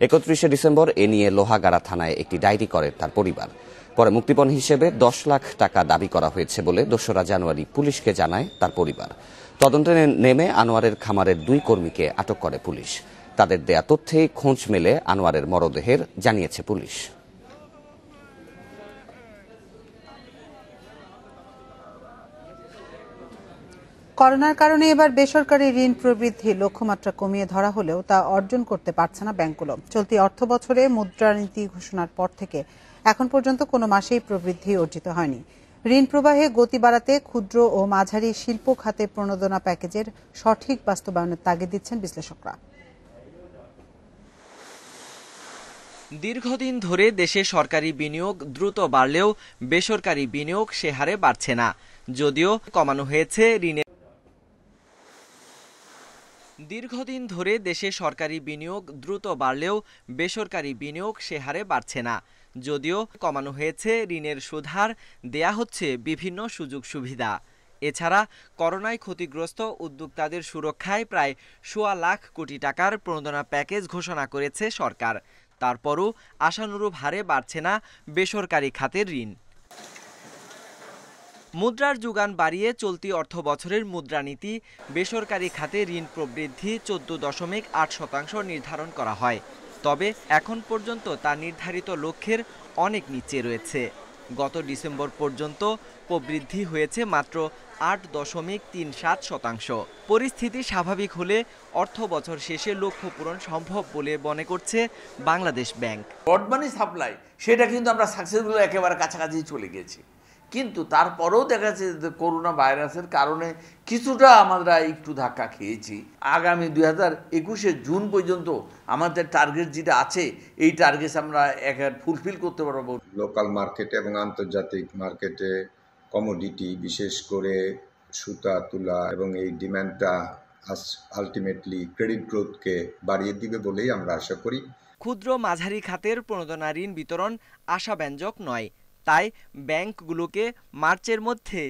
31 ডিসেম্বর এ নিয়ে লোহাগাড়া থানায় একটি ডায়েরি করে তার পরিবার। পরে মুক্তিপণ হিসেবে 10 লাখ টাকা দাবি করা হয়েছে বলে 2রা জানুয়ারি পুলিশকে জানায় তার পরিবার। তদন্তে নেমে আনোয়ারের খামারের 2 কর্মীকে আটক করে পুলিশ। তাদের দেয়া তথ্যেই খোঁজ মেলে আনোয়ারের মরদেহের, জানিয়েছে পুলিশ। করোনার কারণে এবার বেসরকারি ঋণ প্রবৃদ্ধি লক্ষ্যমাত্রা কমিয়ে ধরা হলেও তা অর্জন করতে পারছে না ব্যাংকগুলো। চলতি অর্থ বছরে মুদ্রানীতি ঘোষণার পর থেকে এখন পর্যন্ত কোনো মাসেই প্রবৃদ্ধি অর্জিত হয়নি। ঋণ প্রবাহে গতি বাড়াতে ক্ষুদ্র ও মাঝারি শিল্প খাতে প্রণোদনা প্যাকেজের সঠিক বাস্তবায়নের তাগিদ দিচ্ছেন বিশ্লেষকরা। দীর্ঘদিন ধরে দেশে সরকারি বিনিয়োগ দ্রুত বাড়লেও বেসরকারি বিনিয়োগ সে হারে বাড়ছে না। যদিও কমানো হয়েছে ঋণের দীর্ঘদিন ধরে দেশে সরকারি বিনিয়োগ দ্রুত বাড়লেও বেসরকারি বিনিয়োগ সে হারে বাড়ছে না। যদিও কমানো হয়েছে ঋণের সুদহার, দেয়া হচ্ছে বিভিন্ন সুযোগ সুবিধা। এছাড়া করোনায় ক্ষতিগ্রস্ত উদ্যোক্তাদের সুরক্ষায় প্রায় 1.25 লাখ কোটি টাকার প্রণোদনা প্যাকেজ ঘোষণা করেছে সরকার। তারপরও আশানুরূপ হারে বাড়ছে না বেসরকারি খাতের ঋণ। মুদ্রার যোগান বাড়িয়ে চলতি অর্থ বছরের মুদ্রানীতি বেসরকারি খাতে ঋণ প্রবৃদ্ধি 14.8% নির্ধারণ করা হয়। তবে এখন পর্যন্ত তা নির্ধারিত লক্ষ্যের অনেক নিচে রয়েছে। গত ডিসেম্বর পর্যন্ত প্রবৃদ্ধি হয়েছে মাত্র 8.37%। পরিস্থিতি স্বাভাবিক হলে অর্থ বছর শেষে লক্ষ্য পূরণ সম্ভব বলে মনে করছে Bangladesh bank. Broad money supply সেটা কিন্তু আমরা সাকসেসফুল একেবারে কাছাকাছি চলে গেছি, কিন্তু তারপরেও দেখা যাচ্ছে যে করোনা ভাইরাসের কারণে কিছুটা আমরা একটু ধাক্কা খেয়েছি। আগামী 2021 জুন পর্যন্ত আমাদের টার্গেট যেটা আছে এই টার্গেট আমরা ফুলফিল করতে পারবো। লোকাল মার্কেটে এবং আন্তর্জাতিক মার্কেটে কমোডিটি বিশেষ করে সুতা, তুলা এবং এই ডিমান্ডটা আলটিমেটলি ক্রেডিট গ্রোথকে বাড়িয়ে দিবে বলেই আমরা আশা করি। ক্ষুদ্র মাঝারি খাতের প্রণোদনা ঋণ বিতরণ আশাব্যঞ্জক নয়, তাই ব্যাংকগুলোকে মার্চের মধ্যে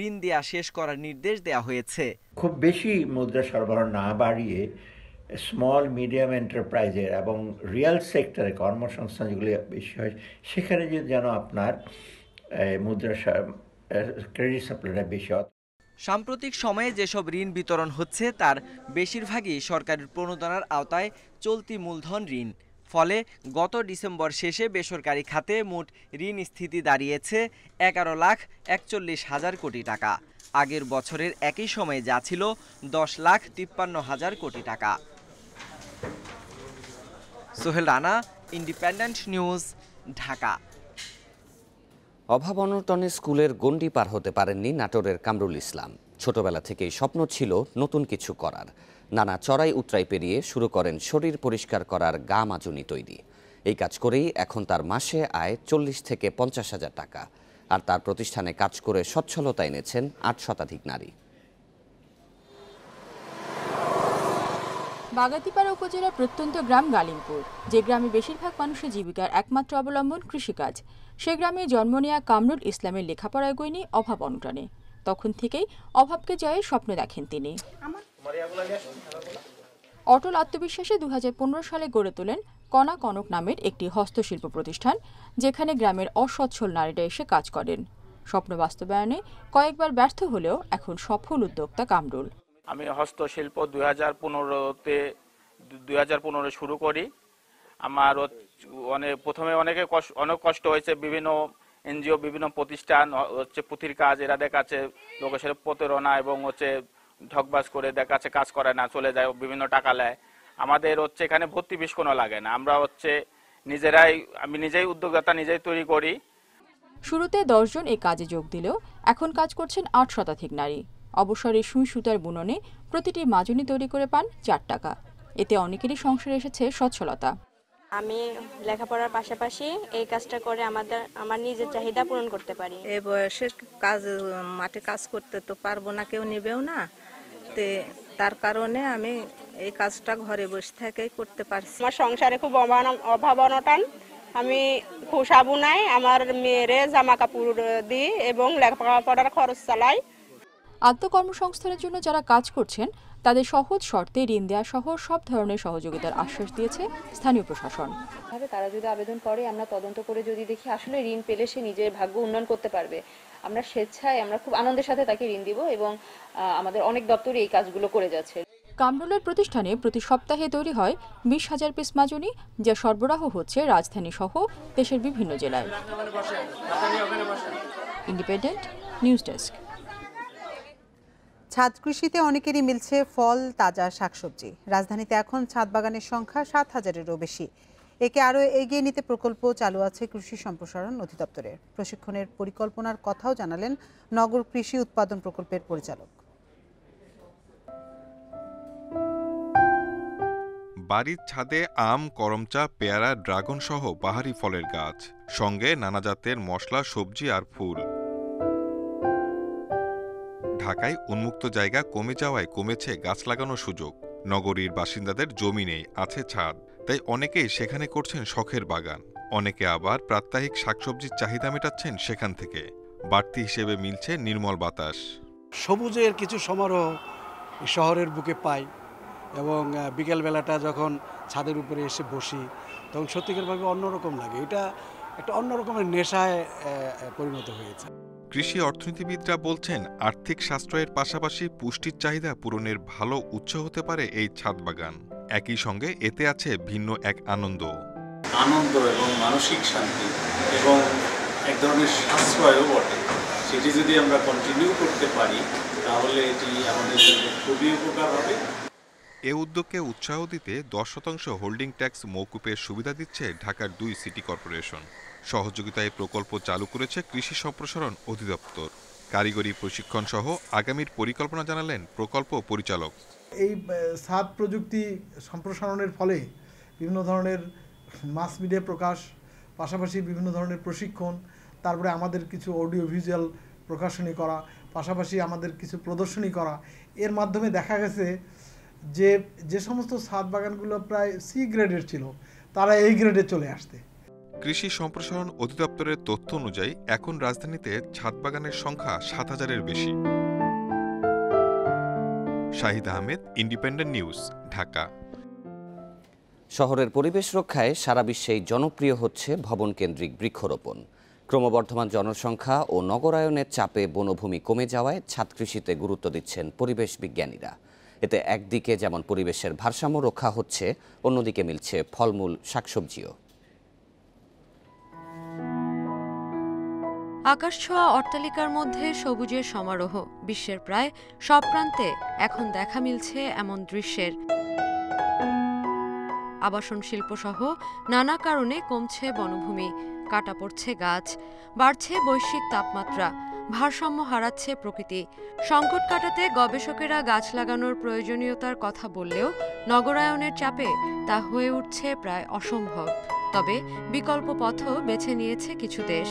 ঋণ দেয়া শেষ করার নির্দেশ দেওয়া হয়েছে। খুব বেশি মুদ্রা সরবরাহ না বাড়িয়ে স্মল মিডিয়াম এন্টারপ্রাইজের এবং রিয়েল সেক্টরে কর্মসংস্থান যেগুলি বেশি হয় সেখানে যেন আপনার মুদ্রা ক্রেডিট সাপ্লাইটা বেশি হয়। সাম্প্রতিক সময়ে যেসব ঋণ বিতরণ হচ্ছে তার বেশিরভাগই সরকারের প্রণোদনার আওতায় চলতি মূলধন ঋণ। ফলে গত ডিসেম্বর শেষে বেসরকারি খাতে মোট ঋণ স্থিতি দাঁড়িয়েছে 11,41,000 কোটি টাকা। আগের বছরের একই সময়ে যা ছিল 10,53,000 কোটি টাকা। Sohel Rana, independent news, Dhaka. অভাব অনটনে স্কুলের গণ্ডি পার হতে পারেননি নাটোরের কামরুল ইসলাম। ছোটবেলা থেকেই স্বপ্ন ছিল নতুন কিছু করার। নানা চড়াই উতরাই পেরিয়ে শুরু করেন শরীর পরিষ্কার করার গা মাজুনি তৈরি। এই কাজ করেই এখন তার মাসে আয় 40 থেকে 50,000 টাকা। আর তার প্রতিষ্ঠানে কাজ করে সচ্ছলতা এনেছেন 8 শতাধিক নারী। বাগাতিপাড়া উপজেলার প্রত্যন্ত গ্রাম গালিমপুর, যে গ্রামে বেশিরভাগ মানুষের জীবিকার একমাত্র অবলম্বন কৃষিকাজ। সে গ্রামে জন্ম নেয়া কামরুল ইসলামের লেখাপড়া এগোয়নি অভাব অনটনে। তখন থেকেই অভাবকে জয়ের স্বপ্ন দেখেন তিনি। অটল আত্মবিশ্বাসে 2015 সালে গড়ে তোলেন কণা কনক নামের একটি হস্তশিল্প প্রতিষ্ঠান, যেখানে গ্রামের অসচ্ছল নারীরা এসে কাজ করেন। স্বপ্ন বাস্তবায়নে কয়েকবার ব্যর্থ হলেও এখন সফল উদ্যোক্তা কামরুল। আমি হস্তশিল্প 2015 শুরু করি। আমার প্রথমে অনেক কষ্ট হয়েছে। বিভিন্ন এনজিও, বিভিন্ন প্রতিষ্ঠান পুঁথির কাজ, এরা দেখাচ্ছে লোকের প্রতারণা এবং ঠকবাজ করে দেখাচ্ছে কাজ করে না, চলে যায়, বিভিন্ন টাকা নেয়। আমাদের এখানে ভর্তি ফিস কোনো লাগে না। আমরা আমি নিজেই উদ্যোক্তা, নিজেই তৈরি করি। শুরুতে 10 জন এই কাজে যোগ দিলেও এখন কাজ করছেন 8 শতাধিক নারী। অবসরে সুই সুতার বুননে প্রতিটি মাজুনি তৈরি করে পান 4 টাকা। এতে অনেকেরই সংসারে এসেছে সচ্ছলতা। আমি লেখাপড়ার পাশাপাশি এই কাজটা করে আমার নিজের চাহিদা পূরণ করতে পারি। এই বয়সে কাজ, মাঠে কাজ করতে তো পারবো না, কেউ নেবেও না, তার কারণে আমি এই কাজটা ঘরে বসে থেকেই করতে পারছি। আমার সংসারে খুব অভাব অনটন। আমি খোসা বুনাই, আমার মেয়েরে জামা কাপড় দিই এবং লেখাপড়ার খরচ চালাই। আত্মকর্মসংস্থানের জন্য যারা কাজ করছেন তাদের সহজ শর্তে ঋণ দেওয়া সহ সব ধরনের সহযোগিতার আশ্বাস দিয়েছে স্থানীয় প্রশাসন। তারা যদি আবেদন করে, আমরা তদন্ত করে যদি দেখি আসলে ঋণ পেলে সে নিজের ভাগ্য উন্নয়ন করতে পারবে, আমরা স্বেচ্ছায়, আমরা খুব আনন্দের সাথে তাকে ঋণ দিব এবং আমাদের অনেক দপ্তরে এই কাজগুলো করে যাচ্ছে। কামরুলের প্রতিষ্ঠানে প্রতি সপ্তাহে তৈরি হয় 20,000 পিস মাজুনি, যা সরবরাহ হচ্ছে রাজধানী সহ দেশের বিভিন্ন জেলায়। Independent news desk. ছাদ কৃষিতে অনেকেরই মিলছে ফল, তাজা শাকসবজি। রাজধানীতে এখন ছাদ বাগানের সংখ্যা 7,000-এরও বেশি। একে আরও এগিয়ে নিতে প্রকল্প চালু আছে কৃষি সম্প্রসারণ অধিদপ্তরের। প্রশিক্ষণের পরিকল্পনার কথাও জানালেন নগর কৃষি উৎপাদন প্রকল্পের পরিচালক। বাড়ির ছাদে আম, করমচা, পেয়ারা, ড্রাগন সহ বাহারি ফলের গাছ, সঙ্গে নানা জাতের মশলা, সবজি আর ফুল। ঢাকায় উন্মুক্ত জায়গা কমে যাওয়ায় কমেছে গাছ লাগানোর সুযোগ। নগরীর বাসিন্দাদের জমি নেই, আছে ছাদ, তাই অনেকেই সেখানে করছেন শখের বাগান। অনেকে আবার প্রাত্যহিক শাকসবজির চাহিদা মেটাচ্ছেন সেখান থেকে। বাড়তি হিসেবে মিলছে নির্মল বাতাস। সবুজের কিছু সমারোহ শহরের বুকে পাই এবং বিকেলবেলাটা যখন ছাদের উপরে এসে বসি তখন সত্যিকারভাবে অন্যরকম লাগে। এটা একটা অন্যরকমের নেশায় পরিণত হয়েছে। কৃষি অর্থনীতিবিদরা বলছেন, আর্থিক সাশ্রয়ের পাশাপাশি পুষ্টির চাহিদা পূরণের ভালো উৎস হতে পারে এই ছাদ বাগান। একই সঙ্গে এতে আছে ভিন্ন এক আনন্দ এবং মানসিক শান্তি এবং এক ধরনের সাশ্রয়ও বটে। সেটি যদি আমরা কন্টিনিউ করতে পারি তাহলে এটি আমাদের জন্য খুবই উপকার হবে। এ উদ্যোগকে উৎসাহ দিতে 10% হোল্ডিং ট্যাক্স মওকুফের সুবিধা দিচ্ছে ঢাকার 2 সিটি কর্পোরেশন। সহযোগিতায় প্রকল্প চালু করেছে কৃষি সম্প্রসারণ অধিদপ্তর। কারিগরি প্রশিক্ষণ সহ আগামীর পরিকল্পনা জানালেন প্রকল্প পরিচালক। এই ছাদ প্রযুক্তি সম্প্রসারণের ফলে বিভিন্ন ধরনের মাস মিডিয়া প্রকাশ, পাশাপাশি বিভিন্ন ধরনের প্রশিক্ষণ, তারপরে আমাদের কিছু অডিও ভিজুয়াল প্রকাশনী করা, পাশাপাশি আমাদের কিছু প্রদর্শনী করা, এর মাধ্যমে দেখা গেছে যে সমস্ত ছাদ বাগানগুলো প্রায় সি গ্রেডের ছিল তারা এই গ্রেডে চলে আসতে। কৃষি সম্প্রসারণ অধিদপ্তরের তথ্য অনুযায়ী এখন রাজধানীতে ছাদ বাগানের সংখ্যা ৭,০০০-এর বেশি। Shahid Ahmed, independent news, Dhaka. শহরের পরিবেশ রক্ষায় সারা বিশ্বেই জনপ্রিয় হচ্ছে ভবনকেন্দ্রিক বৃক্ষরোপণ। ক্রমবর্ধমান জনসংখ্যা ও নগরায়নের চাপে বনভূমি কমে যাওয়ায় ছাদ কৃষিতে গুরুত্ব দিচ্ছেন পরিবেশ বিজ্ঞানীরা। এতে একদিকে যেমন পরিবেশের ভারসাম্য রক্ষা হচ্ছে, অন্যদিকে মিলছে ফলমূল, শাকসবজিও। আকাশছোঁয়া অট্টালিকার মধ্যে সবুজের সমারোহ। বিশ্বের প্রায় সব প্রান্তে এখন দেখা মিলছে এমন দৃশ্যের। আবাসন শিল্পসহ নানা কারণে কমছে বনভূমি, কাটা পড়ছে গাছ, বাড়ছে বৈশ্বিক তাপমাত্রা, ভারসাম্য হারাচ্ছে প্রকৃতি। সংকট কাটাতে গবেষকেরা গাছ লাগানোর প্রয়োজনীয়তার কথা বললেও নগরায়নের চাপে তা হয়ে উঠছে প্রায় অসম্ভব। তবে বিকল্প পথও বেছে নিয়েছে কিছু দেশ।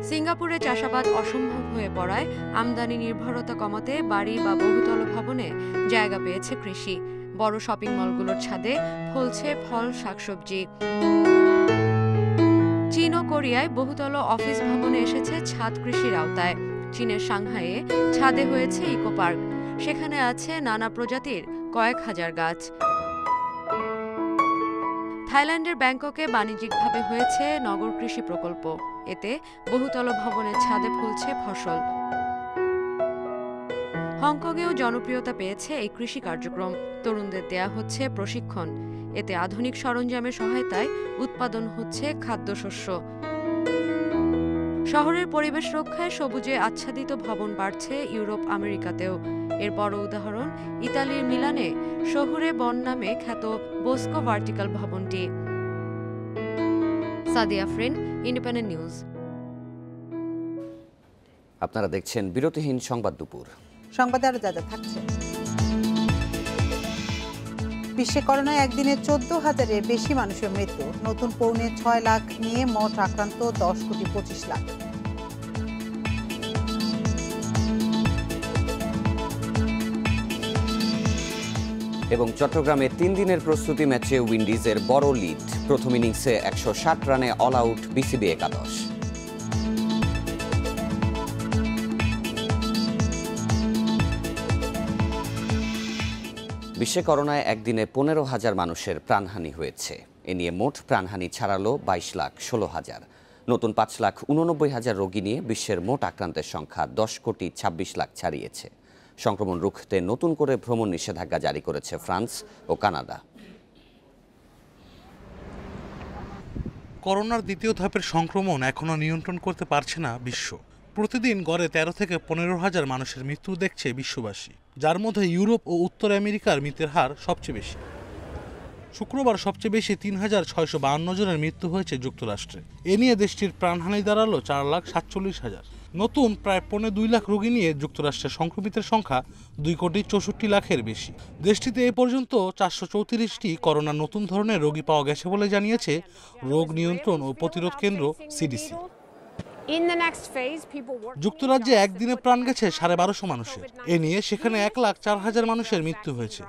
সিঙ্গাপুরে চাষাবাদ অসম্ভব হয়ে পড়ায় আমদানি নির্ভরতা কমাতে বাড়ি বা বহুতল ভবনে জায়গা পেয়েছে কৃষি। বড় শপিং মলগুলোর ছাদে ফলছে ফল, শাকসবজি। চীন ও কোরিয়ায় বহুতল অফিস ভবনে এসেছে ছাদ কৃষির আওতায়। চীনের সাংহাইয়ে ছাদে হয়েছে ইকো পার্ক, সেখানে আছে নানা প্রজাতির কয়েক হাজার গাছ। থাইল্যান্ডের ব্যাংককে বাণিজ্যিকভাবে হয়েছে নগর কৃষি প্রকল্প, এতে বহুতল ভবনের ছাদে ফুলছে ফসল। হংকংয়েও জনপ্রিয়তা পেয়েছে এই কৃষি কার্যক্রম। তরুণদের দেয়া হচ্ছে প্রশিক্ষণ, এতে আধুনিক সরঞ্জামের সহায়তায় উৎপাদন হচ্ছে খাদ্যশস্য। শহরের পরিবেশ রক্ষায় সবুজে আচ্ছাদিত ভবন বাড়ছে ইউরোপ, আমেরিকাতেও। এর বড় উদাহরণ ইতালির মিলানে শহুরে বন নামে খ্যাত বোস্কো ভার্টিক্যাল ভবনটি। Sadia Afrin, independent news. আপনারা দেখছেন বিরতিহীন সংবাদ দুপুর। সংবাদে আরো যা যা থাকছে। বিশ্বে করোনায় একদিনে 14,000-এর বেশি মানুষের মৃত্যু। নতুন পৌনে 6 লাখ নিয়ে মোট আক্রান্ত 10,25 লাখ। এবং চট্টগ্রামে 3 দিনের প্রস্তুতি ম্যাচে উইন্ডিজের বড় লিড। প্রথম ইনিংসে 160 রানে অল আউট বিসিবি একাদশ। বিশ্বে করোনায় একদিনে 15,000 মানুষের প্রাণহানি হয়েছে। এ নিয়ে মোট প্রাণহানি ছাড়ালো 22,16,000। নতুন 5,89,000 রোগী নিয়ে বিশ্বের মোট আক্রান্তের সংখ্যা 10,26,00,000 ছাড়িয়েছে। সংক্রমণ রুখতে নতুন করে ভ্রমণ নিষেধাজ্ঞা জারি করেছে ফ্রান্স ও কানাডা। করোনার দ্বিতীয় ধাপের সংক্রমণ এখনও নিয়ন্ত্রণ করতে পারছে না বিশ্ব। প্রতিদিন গড়ে 13 থেকে 15,000 মানুষের মৃত্যু দেখছে বিশ্ববাসী, যার মধ্যে ইউরোপ ও উত্তর আমেরিকার মৃত্যুর হার সবচেয়ে বেশি। শুক্রবার সবচেয়ে বেশি 3,652 জনের মৃত্যু হয়েছে যুক্তরাষ্ট্রে। এ নিয়ে দেশটির প্রাণহানি দাঁড়ালো 4,47,000। নতুন প্রায় 2.25 লাখ রোগী নিয়ে যুক্তরাষ্ট্রের সংক্রমিতের সংখ্যা 2,64,00,000-এর বেশি। দেশটিতে এ পর্যন্ত 434টি করোনার নতুন ধরনের রোগী পাওয়া গেছে বলে জানিয়েছে রোগ নিয়ন্ত্রণ ও প্রতিরোধ কেন্দ্র সিডিসি। যুক্তরাজ্যে একদিনে প্রাণ গেছে 1250 মানুষের। এ নিয়ে সেখানে 1,04,000 মানুষের মৃত্যু হয়েছে।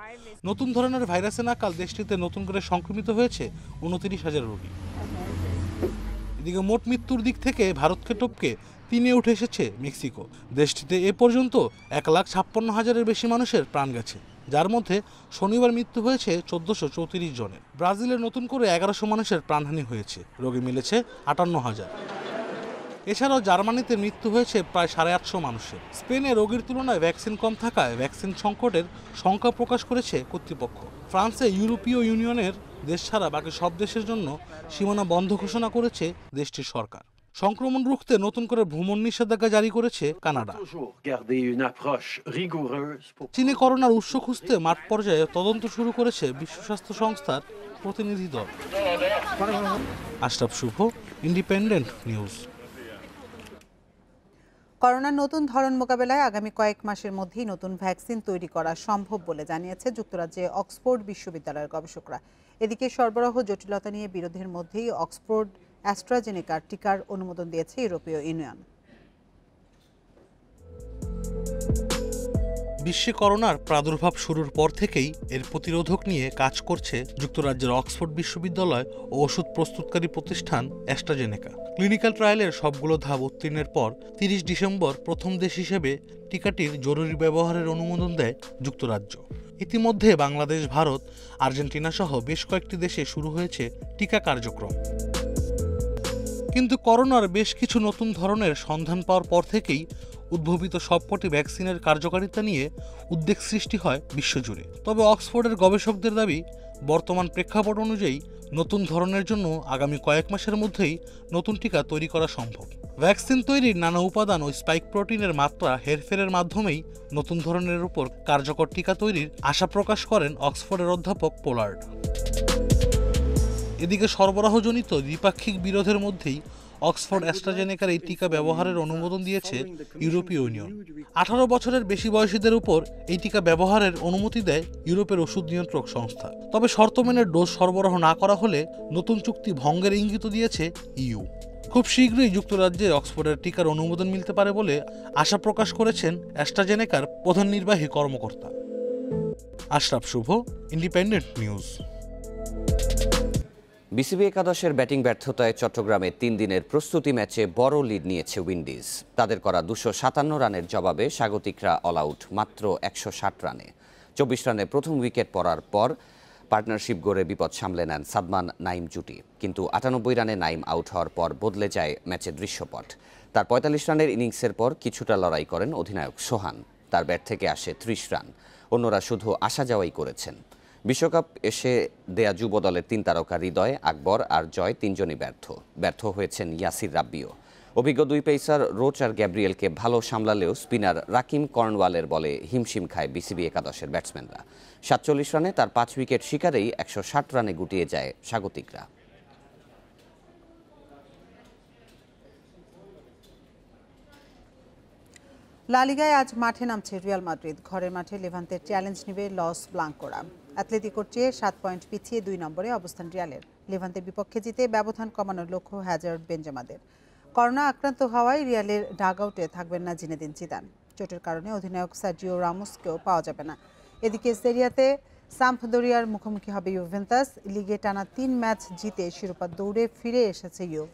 নতুন ধরনের ভাইরাসে নাকাল দেশটিতে নতুন করে সংক্রমিত হয়েছে 29,000 রোগী। এদিকে মোট মৃত্যুর দিক থেকে ভারতকে টপকে 3-এ উঠে এসেছে মেক্সিকো। দেশটিতে এ পর্যন্ত 1,56,000-এর বেশি মানুষের প্রাণ গেছে, যার মধ্যে শনিবার মৃত্যু হয়েছে 1,434 জনের। ব্রাজিলে নতুন করে 1100 মানুষের প্রাণহানি হয়েছে, রোগী মিলেছে 58,000। এছাড়াও জার্মানিতে মৃত্যু হয়েছে প্রায় 850 মানুষের। স্পেনে রোগীর তুলনায় ভ্যাকসিন কম থাকায় ভ্যাকসিন সংকটের শঙ্কা প্রকাশ করেছে কর্তৃপক্ষ। ফ্রান্সে ইউরোপীয় ইউনিয়নের দেশ ছাড়া বাকি সব দেশের জন্য সীমানা বন্ধ ঘোষণা করেছে দেশটির সরকার। সংক্রমণ রুখতে নতুন করে ভ্রমণ নিষেধাজ্ঞা জারি করেছে কানাডা। চীনে করোনার উৎস খুঁজতে মাঠ পর্যায়ে তদন্ত শুরু করেছে বিশ্ব স্বাস্থ্য সংস্থার প্রতিনিধি দল। আশরাফ শুভ, ইন্ডিপেন্ডেন্ট নিউজ। করোনার নতুন ধরন মোকাবেলায় আগামী কয়েক মাসের মধ্যেই নতুন ভ্যাকসিন তৈরি করা সম্ভব বলে জানিয়েছে যুক্তরাজ্যে অক্সফোর্ড বিশ্ববিদ্যালয়ের গবেষকরা। এদিকে সরবরাহ জটিলতা নিয়ে বিরোধের মধ্যেই অক্সফোর্ড অ্যাস্ট্রাজেনেকার টিকার অনুমোদন দিয়েছে ইউরোপীয় ইউনিয়ন। বিশ্বে করোনার প্রাদুর্ভাব শুরুর পর থেকেই এর প্রতিরোধক নিয়ে কাজ করছে যুক্তরাজ্যের অক্সফোর্ড বিশ্ববিদ্যালয় ও ওষুধ প্রস্তুতকারী প্রতিষ্ঠান অ্যাস্ট্রাজেনেকা। ক্লিনিক্যাল ট্রায়ালের সবগুলো ধাপ উত্তীর্ণের পর 30 ডিসেম্বর প্রথম দেশ হিসেবে টিকাটির জরুরি ব্যবহারের অনুমোদন দেয় যুক্তরাজ্য। ইতিমধ্যে বাংলাদেশ, ভারত, আর্জেন্টিনা সহ বেশ কয়েকটি দেশে শুরু হয়েছে টিকা কার্যক্রম। কিন্তু করোনার বেশ কিছু নতুন ধরনের সন্ধান পাওয়ার পর থেকেই উদ্ভাবিত সবকটি ভ্যাকসিনের কার্যকারিতা নিয়ে উদ্বেগ সৃষ্টি হয় বিশ্বজুড়ে। তবে অক্সফোর্ডের গবেষকদের দাবি, বর্তমান প্রেক্ষাপট অনুযায়ী নতুন ধরনের জন্য আগামী কয়েক মাসের মধ্যেই নতুন টিকা তৈরি করা সম্ভব। ভ্যাকসিন তৈরির নানা উপাদান ও স্পাইক প্রোটিনের মাত্রা হেরফেরের মাধ্যমেই নতুন ধরনের উপর কার্যকর টিকা তৈরির আশা প্রকাশ করেন অক্সফোর্ডের অধ্যাপক পোলার্ড। এদিকে সরবরাহজনিত দ্বিপাক্ষিক বিরোধের মধ্যেই অক্সফোর্ড অ্যাস্ট্রাজেনেকার এই টিকা ব্যবহারের অনুমোদন দিয়েছে ইউরোপীয় ইউনিয়ন। 18 বছরের বেশি বয়সীদের উপর এই টিকা ব্যবহারের অনুমতি দেয় ইউরোপের ওষুধ নিয়ন্ত্রক সংস্থা। তবে শর্ত মেনে ডোজ সরবরাহ না করা হলে নতুন চুক্তি ভঙ্গের ইঙ্গিত দিয়েছে ইইউ। খুব শীঘ্রই যুক্তরাজ্যে অক্সফোর্ডের টিকার অনুমোদন মিলতে পারে বলে আশা প্রকাশ করেছেন অ্যাস্ট্রাজেনেকার প্রধান নির্বাহী কর্মকর্তা। আশরাফ শুভ, ইন্ডিপেন্ডেন্ট নিউজ। বিসিবি একাদশের ব্যাটিং ব্যর্থতায় চট্টগ্রামে 3 দিনের প্রস্তুতি ম্যাচে বড় লিড নিয়েছে উইন্ডিজ। তাদের করা 257 রানের জবাবে স্বাগতিকরা অল আউট মাত্র 160 রানে। 24 রানে প্রথম উইকেট পড়ার পর পার্টনারশিপ গড়ে বিপদ সামলে নেন সাদমান নাইম জুটি। কিন্তু 98 রানে নাইম আউট হওয়ার পর বদলে যায় ম্যাচের দৃশ্যপট। তার 45 রানের ইনিংসের পর কিছুটা লড়াই করেন অধিনায়ক সোহান। তার ব্যাট থেকে আসে 30 রান। অন্যরা শুধু আসা যাওয়াই করেছেন। বিশ্বকাপ এসে দেয়া যুব দলের 3 তারকা হৃদয়, আকবর আর জয় তিনজনই ব্যর্থ হয়েছেন ইয়াসির রাব্বিও। অভিজ্ঞ 2 পেসার রোচ আর গ্যাব্রিয়েলকে ভালো সামলালেও স্পিনার রাকিম কর্নওয়ালের বলে হিমশিম খায় বিসিবি একাদশের ব্যাটসম্যানরা। 47 রানে তার 5 উইকেট শিকারেই 160 রানে গুটিয়ে যায় স্বাগতিকরা। লা লিগায় আজ মাঠে নামছে রিয়াল মাদ্রিদ। ঘরের মাঠে লেভান্তের চ্যালেঞ্জ নেবে লস ব্লাঙ্কোরা। অ্যাথলেটিকোর চেয়ে 7 পয়েন্ট পিছিয়ে 2 নম্বরে অবস্থান রিয়ালের। লেভান্তের বিপক্ষে জিতে ব্যবধান কমানোর লক্ষ্য হ্যাজার্ড বেঞ্জামাদের। করোনা আক্রান্ত হওয়ায় রিয়ালের ডাগ আউটে থাকবেন না জিনেদিন জিদান। চোটের কারণে অধিনায়ক সার্জিও রামোসকেও পাওয়া যাবে না। এদিকে সেরিয়াতে সাম্পদোরিয়ার মুখোমুখি হবে ইউভেন্টাস। লিগে টানা 3 ম্যাচ জিতে শিরোপা দৌড়ে ফিরে এসেছে ইউভ।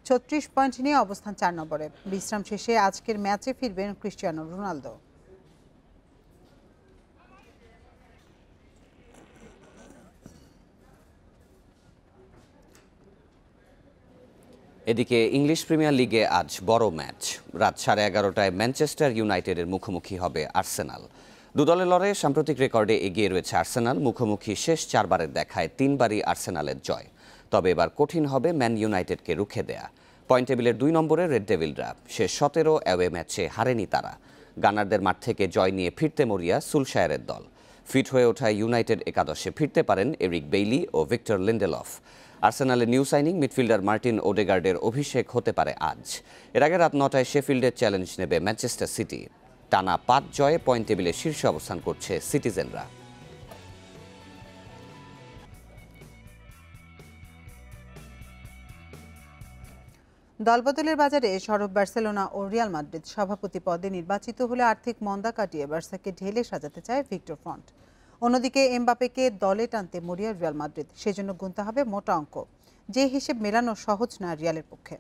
36 পয়েন্ট নিয়ে অবস্থান 4 নম্বরে। বিশ্রাম শেষে আজকের ম্যাচে ফিরবেন ক্রিস্টিয়ানো রোনালদো। এদিকে ইংলিশ প্রিমিয়ার লিগে আজ বড় ম্যাচ। রাত 11:30টায় ম্যানচেস্টার ইউনাইটেডের মুখোমুখি হবে আর্সেনাল। দুদলের লড়াইয়ে সাম্প্রতিক রেকর্ডে এগিয়ে রয়েছে আর্সেনাল। মুখোমুখি শেষ 4 বারের দেখায় 3 বারই আর্সেনালের জয়। তবে এবার কঠিন হবে ম্যান ইউনাইটেডকে রুখে দেয়া। পয়েন্ট টেবিলের 2 নম্বরে রেড ডেভিলরা। শেষ 17 অ্যাওয়ে ম্যাচে হারেনি তারা। গানারদের মাঠ থেকে জয় নিয়ে ফিরতে মরিয়া সুলশায়ারের দল। ফিট হয়ে ওঠায় ইউনাইটেড একাদশে ফিরতে পারেন এরিক বেইলি ও ভিক্টর লিন্ডেলফ। আর্সেনালের নিউ সাইনিং মিডফিল্ডার মার্টিন ওডেগার্ডের অভিষেক হতে পারে আজ। এর আগে রাত 9টায় শেফিল্ডের চ্যালেঞ্জ নেবে ম্যানচেস্টার সিটি। টানা 5 জয়ে পয়েন্ট টেবিলে শীর্ষে অবস্থান করছে সিটিজেনরা। দলবদলের বাজারে সরব বার্সেলোনা ও রিয়াল মাদ্রিদ। সভাপতি পদে নির্বাচিত হলে আর্থিক মন্দা কাটিয়ে বার্সাকে ঢেলে সাজাতে চায় ভিক্টর ফন্ট। অন্যদিকে এমবাপেকে দলে টানতে মরিয়া রিয়াল মাদ্রিদ। সেজন্য গুনতে হবে মোটা অঙ্ক, যে হিসেব মেলানো সহজ না রিয়ালের পক্ষে।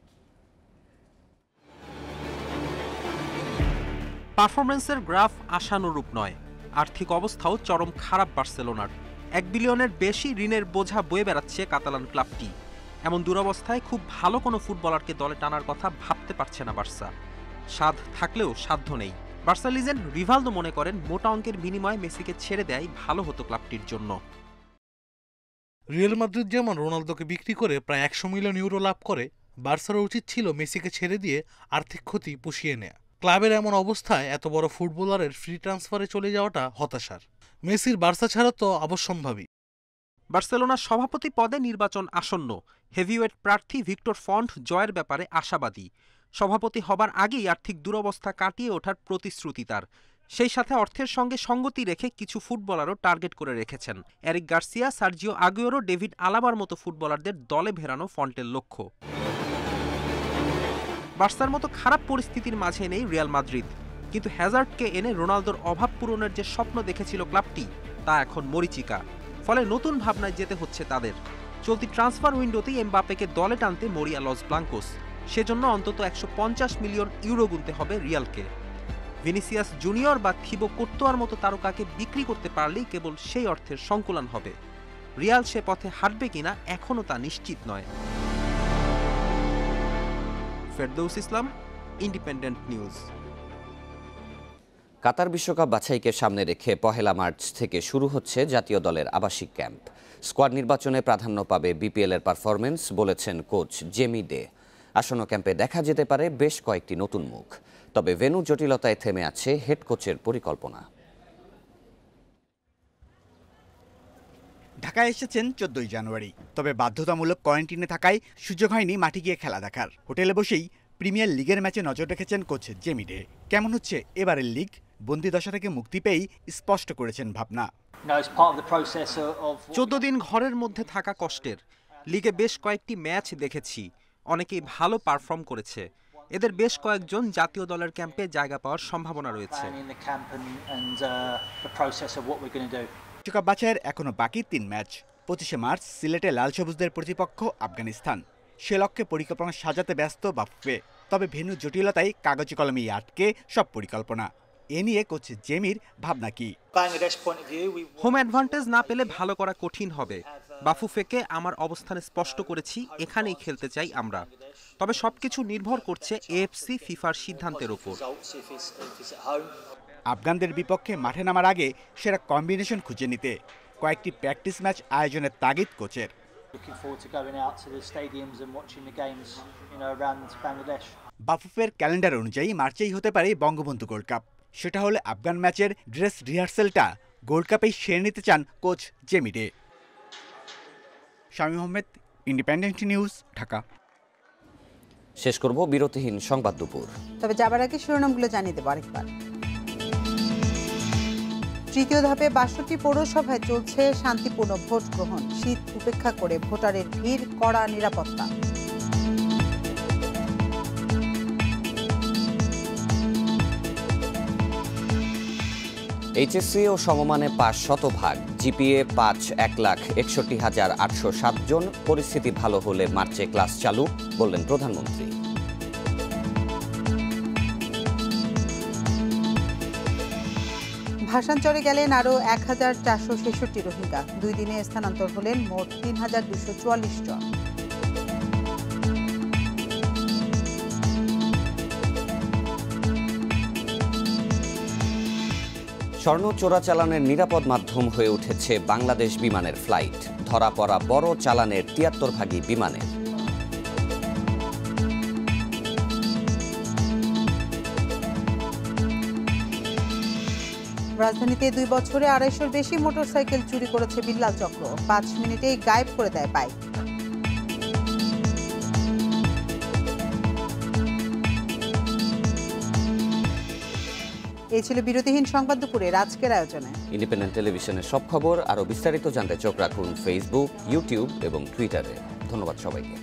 পারফরমেন্সের গ্রাফ আশানুরূপ নয়। আর্থিক অবস্থাও চরম খারাপ বার্সেলোনার। 1 বিলিয়নের বেশি ঋণের বোঝা বয়ে বেড়াচ্ছে কাতালান ক্লাবটি। এমন দুরবস্থায় খুব ভালো কোনো ফুটবলারকে দলে টানার কথা ভাবতে পারছে না বার্সা। সাধ থাকলেও সাধ্য নেই। বার্সা লিজেন্ড রিভালদো মনে করেন মোটা অঙ্কের বিনিময়ে মেসিকে ছেড়ে দেয় ভালো হতো ক্লাবটির জন্য। রিয়াল মাদ্রিদ যেমন রোনালদোকে বিক্রি করে প্রায় 100 মিলিয়ন ইউরো লাভ করে, বার্সার উচিত ছিল মেসিকে ছেড়ে দিয়ে আর্থিক ক্ষতি পুষিয়ে নেয়া। ক্লাবের এমন অবস্থায় এত বড় ফুটবলারের ফ্রি ট্রান্সফারে চলে যাওয়াটা হতাশার। মেসির বার্সা ছাড়া তো অবশ্যম্ভাবী। বার্সেলোনার সভাপতি পদে নির্বাচন আসন্ন। হেভিওয়েট প্রার্থী ভিক্টর ফন্ট জয়ের ব্যাপারে আশাবাদী। সভাপতি হবার আগেই আর্থিক দুরবস্থা কাটিয়ে ওঠার প্রতিশ্রুতি তার। সেই সাথে অর্থের সঙ্গে সঙ্গতি রেখে কিছু ফুটবলারও টার্গেট করে রেখেছেন। Eric Garcia, Sergio Aguero, David আলাবার মতো ফুটবলারদের দলে ভেড়ানো ফন্টের লক্ষ্য। বার্সার মতো খারাপ পরিস্থিতির মাঝে নেই রিয়াল মাদ্রিদ, কিন্তু হ্যাজার্ডকে এনে রোনালদোর অভাব পূরণের যে স্বপ্ন দেখেছিল ক্লাবটি, তা এখন মরীচিকা। ফলে নতুন ভাবনায় যেতে হচ্ছে তাদের। চলতি ট্রান্সফার উইন্ডোতেই এমবাপ্পেকে দলে টানতে মরিয়া লস ব্লাঙ্কোস। সেজন্য অন্তত 150 মিলিয়ন ইউরো গুনতে হবে রিয়ালকে। ভিনিসিয়াস জুনিয়র বা থিবো কোর্তোয়ার মতো তারকাকে বিক্রি করতে পারলেই কেবল সেই অর্থের সংকুলান হবে। রিয়াল সে পথে হাঁটবে কিনা এখনও তা নিশ্চিত নয়। ফেরদৌস ইসলাম, ইন্ডিপেন্ডেন্ট নিউজ। কাতার বিশ্বকাপ বাছাইকে সামনে রেখে 1 মার্চ থেকে শুরু হচ্ছে জাতীয় দলের আবাসিক ক্যাম্প। স্কোয়াড নির্বাচনে প্রাধান্য পাবে বিপিএল এর পারফরমেন্স, বলেছেন কোচ জেমি ডে। আসন্ন ক্যাম্পে দেখা যেতে পারে বেশ কয়েকটি নতুন মুখ, তবে ভেন্যু জটিলতায় থেমে আছে হেড কোচের পরিকল্পনা। ঢাকায় এসেছেন 14 জানুয়ারি, তবে বাধ্যতামূলক কোয়ারেন্টিনে থাকায় সুযোগ হয়নি মাঠে গিয়ে খেলা দেখার। হোটেলে বসেই প্রিমিয়ার লিগের ম্যাচে নজর রেখেছেন কোচ জেমি ডে। কেমন হচ্ছে এবারের লিগ, বন্দিদশা থেকে মুক্তি পেয়েই স্পষ্ট করেছেন ভাবনা। 14 দিন ঘরের মধ্যে থাকা কষ্টের। লিগে বেশ কয়েকটি ম্যাচ দেখেছি, অনেকেই ভালো পারফর্ম করেছে। এদের বেশ কয়েকজন জাতীয় দলের ক্যাম্পে জায়গা পাওয়ার সম্ভাবনা রয়েছে। বিশ্বকাপ বাছাইয়ের এখনো বাকি 3 ম্যাচ। 25 মার্চ সিলেটে লাল সবুজদের প্রতিপক্ষ আফগানিস্তান। সে লক্ষ্যে পরিকল্পনা সাজাতে ব্যস্ত বাফুফে, তবে ভেন্যু জটিলতায় কাগজে কলমেই আটকে সব পরিকল্পনা। এ নিয়ে কোচ জেমির ভাবনা কি? হোম অ্যাডভান্টেজ না পেলে ভালো করা কঠিন হবে। বাফুফেকে আমার অবস্থান স্পষ্ট করেছি, এখানেই খেলতে চাই আমরা। তবে সবকিছু নির্ভর করছে এএফসি ফিফার সিদ্ধান্তের উপর। আফগানদের বিপক্ষে মাঠে নামার আগে সেরা কম্বিনেশন খুঁজে নিতে কয়েকটি প্র্যাকটিস ম্যাচ আয়োজনের তাগিদ কোচের। বাফুফের ক্যালেন্ডার অনুযায়ী মার্চেই হতে পারে বঙ্গবন্ধু গোল্ড কাপ। সেটা হলে আফগান ম্যাচের ড্রেস রিহার্সেলটা গোল্ড কাপেই সেরে নিতে চান coach Jamie day. Shamim Ahmed, independent news, Dhaka. শেষ করব বিরতিহীন সংবাদ দুপুর। তবে যাবার আগে শিরোনামগুলো জানিয়ে দেব আরেকবার। তৃতীয় ধাপে 62টি পৌরসভায় চলছে শান্তিপূর্ণ ভোট গ্রহণ। শীত উপেক্ষা করে ভোটারের ভিড়, কড়া নিরাপত্তা। এইচএসসি ও সমমানে পাস 100%, জিপিএ 5 1,61,807 জন। পরিস্থিতি ভালো হলে মার্চে ক্লাস চালু, বললেন প্রধানমন্ত্রী। ভাসানচরে গেলেন আরও 1,466 রোহিঙ্গা। 2 দিনে স্থানান্তর হলেন মোট 3,244 জন। স্বর্ণ চোরাচালানের নিরাপদ মাধ্যম হয়ে উঠেছে বাংলাদেশ বিমানের ফ্লাইট। ধরা পড়া বড় চালানের 73 ভাগই বিমানের। রাজধানীতে 2 বছরে 250-র বেশি মোটরসাইকেল চুরি করেছে বিল্লাল চক্র। 5 মিনিটেই গায়েব করে দেয় বাইক। এই ছিল বিরতিহীন সংবাদ দুপুরের আজকের আয়োজনে। ইন্ডিপেন্ডেন্ট টেলিভিশনের সব খবর আরও বিস্তারিত জানতে চোখ রাখুন ফেসবুক, ইউটিউব এবং টুইটারে। ধন্যবাদ সবাইকে।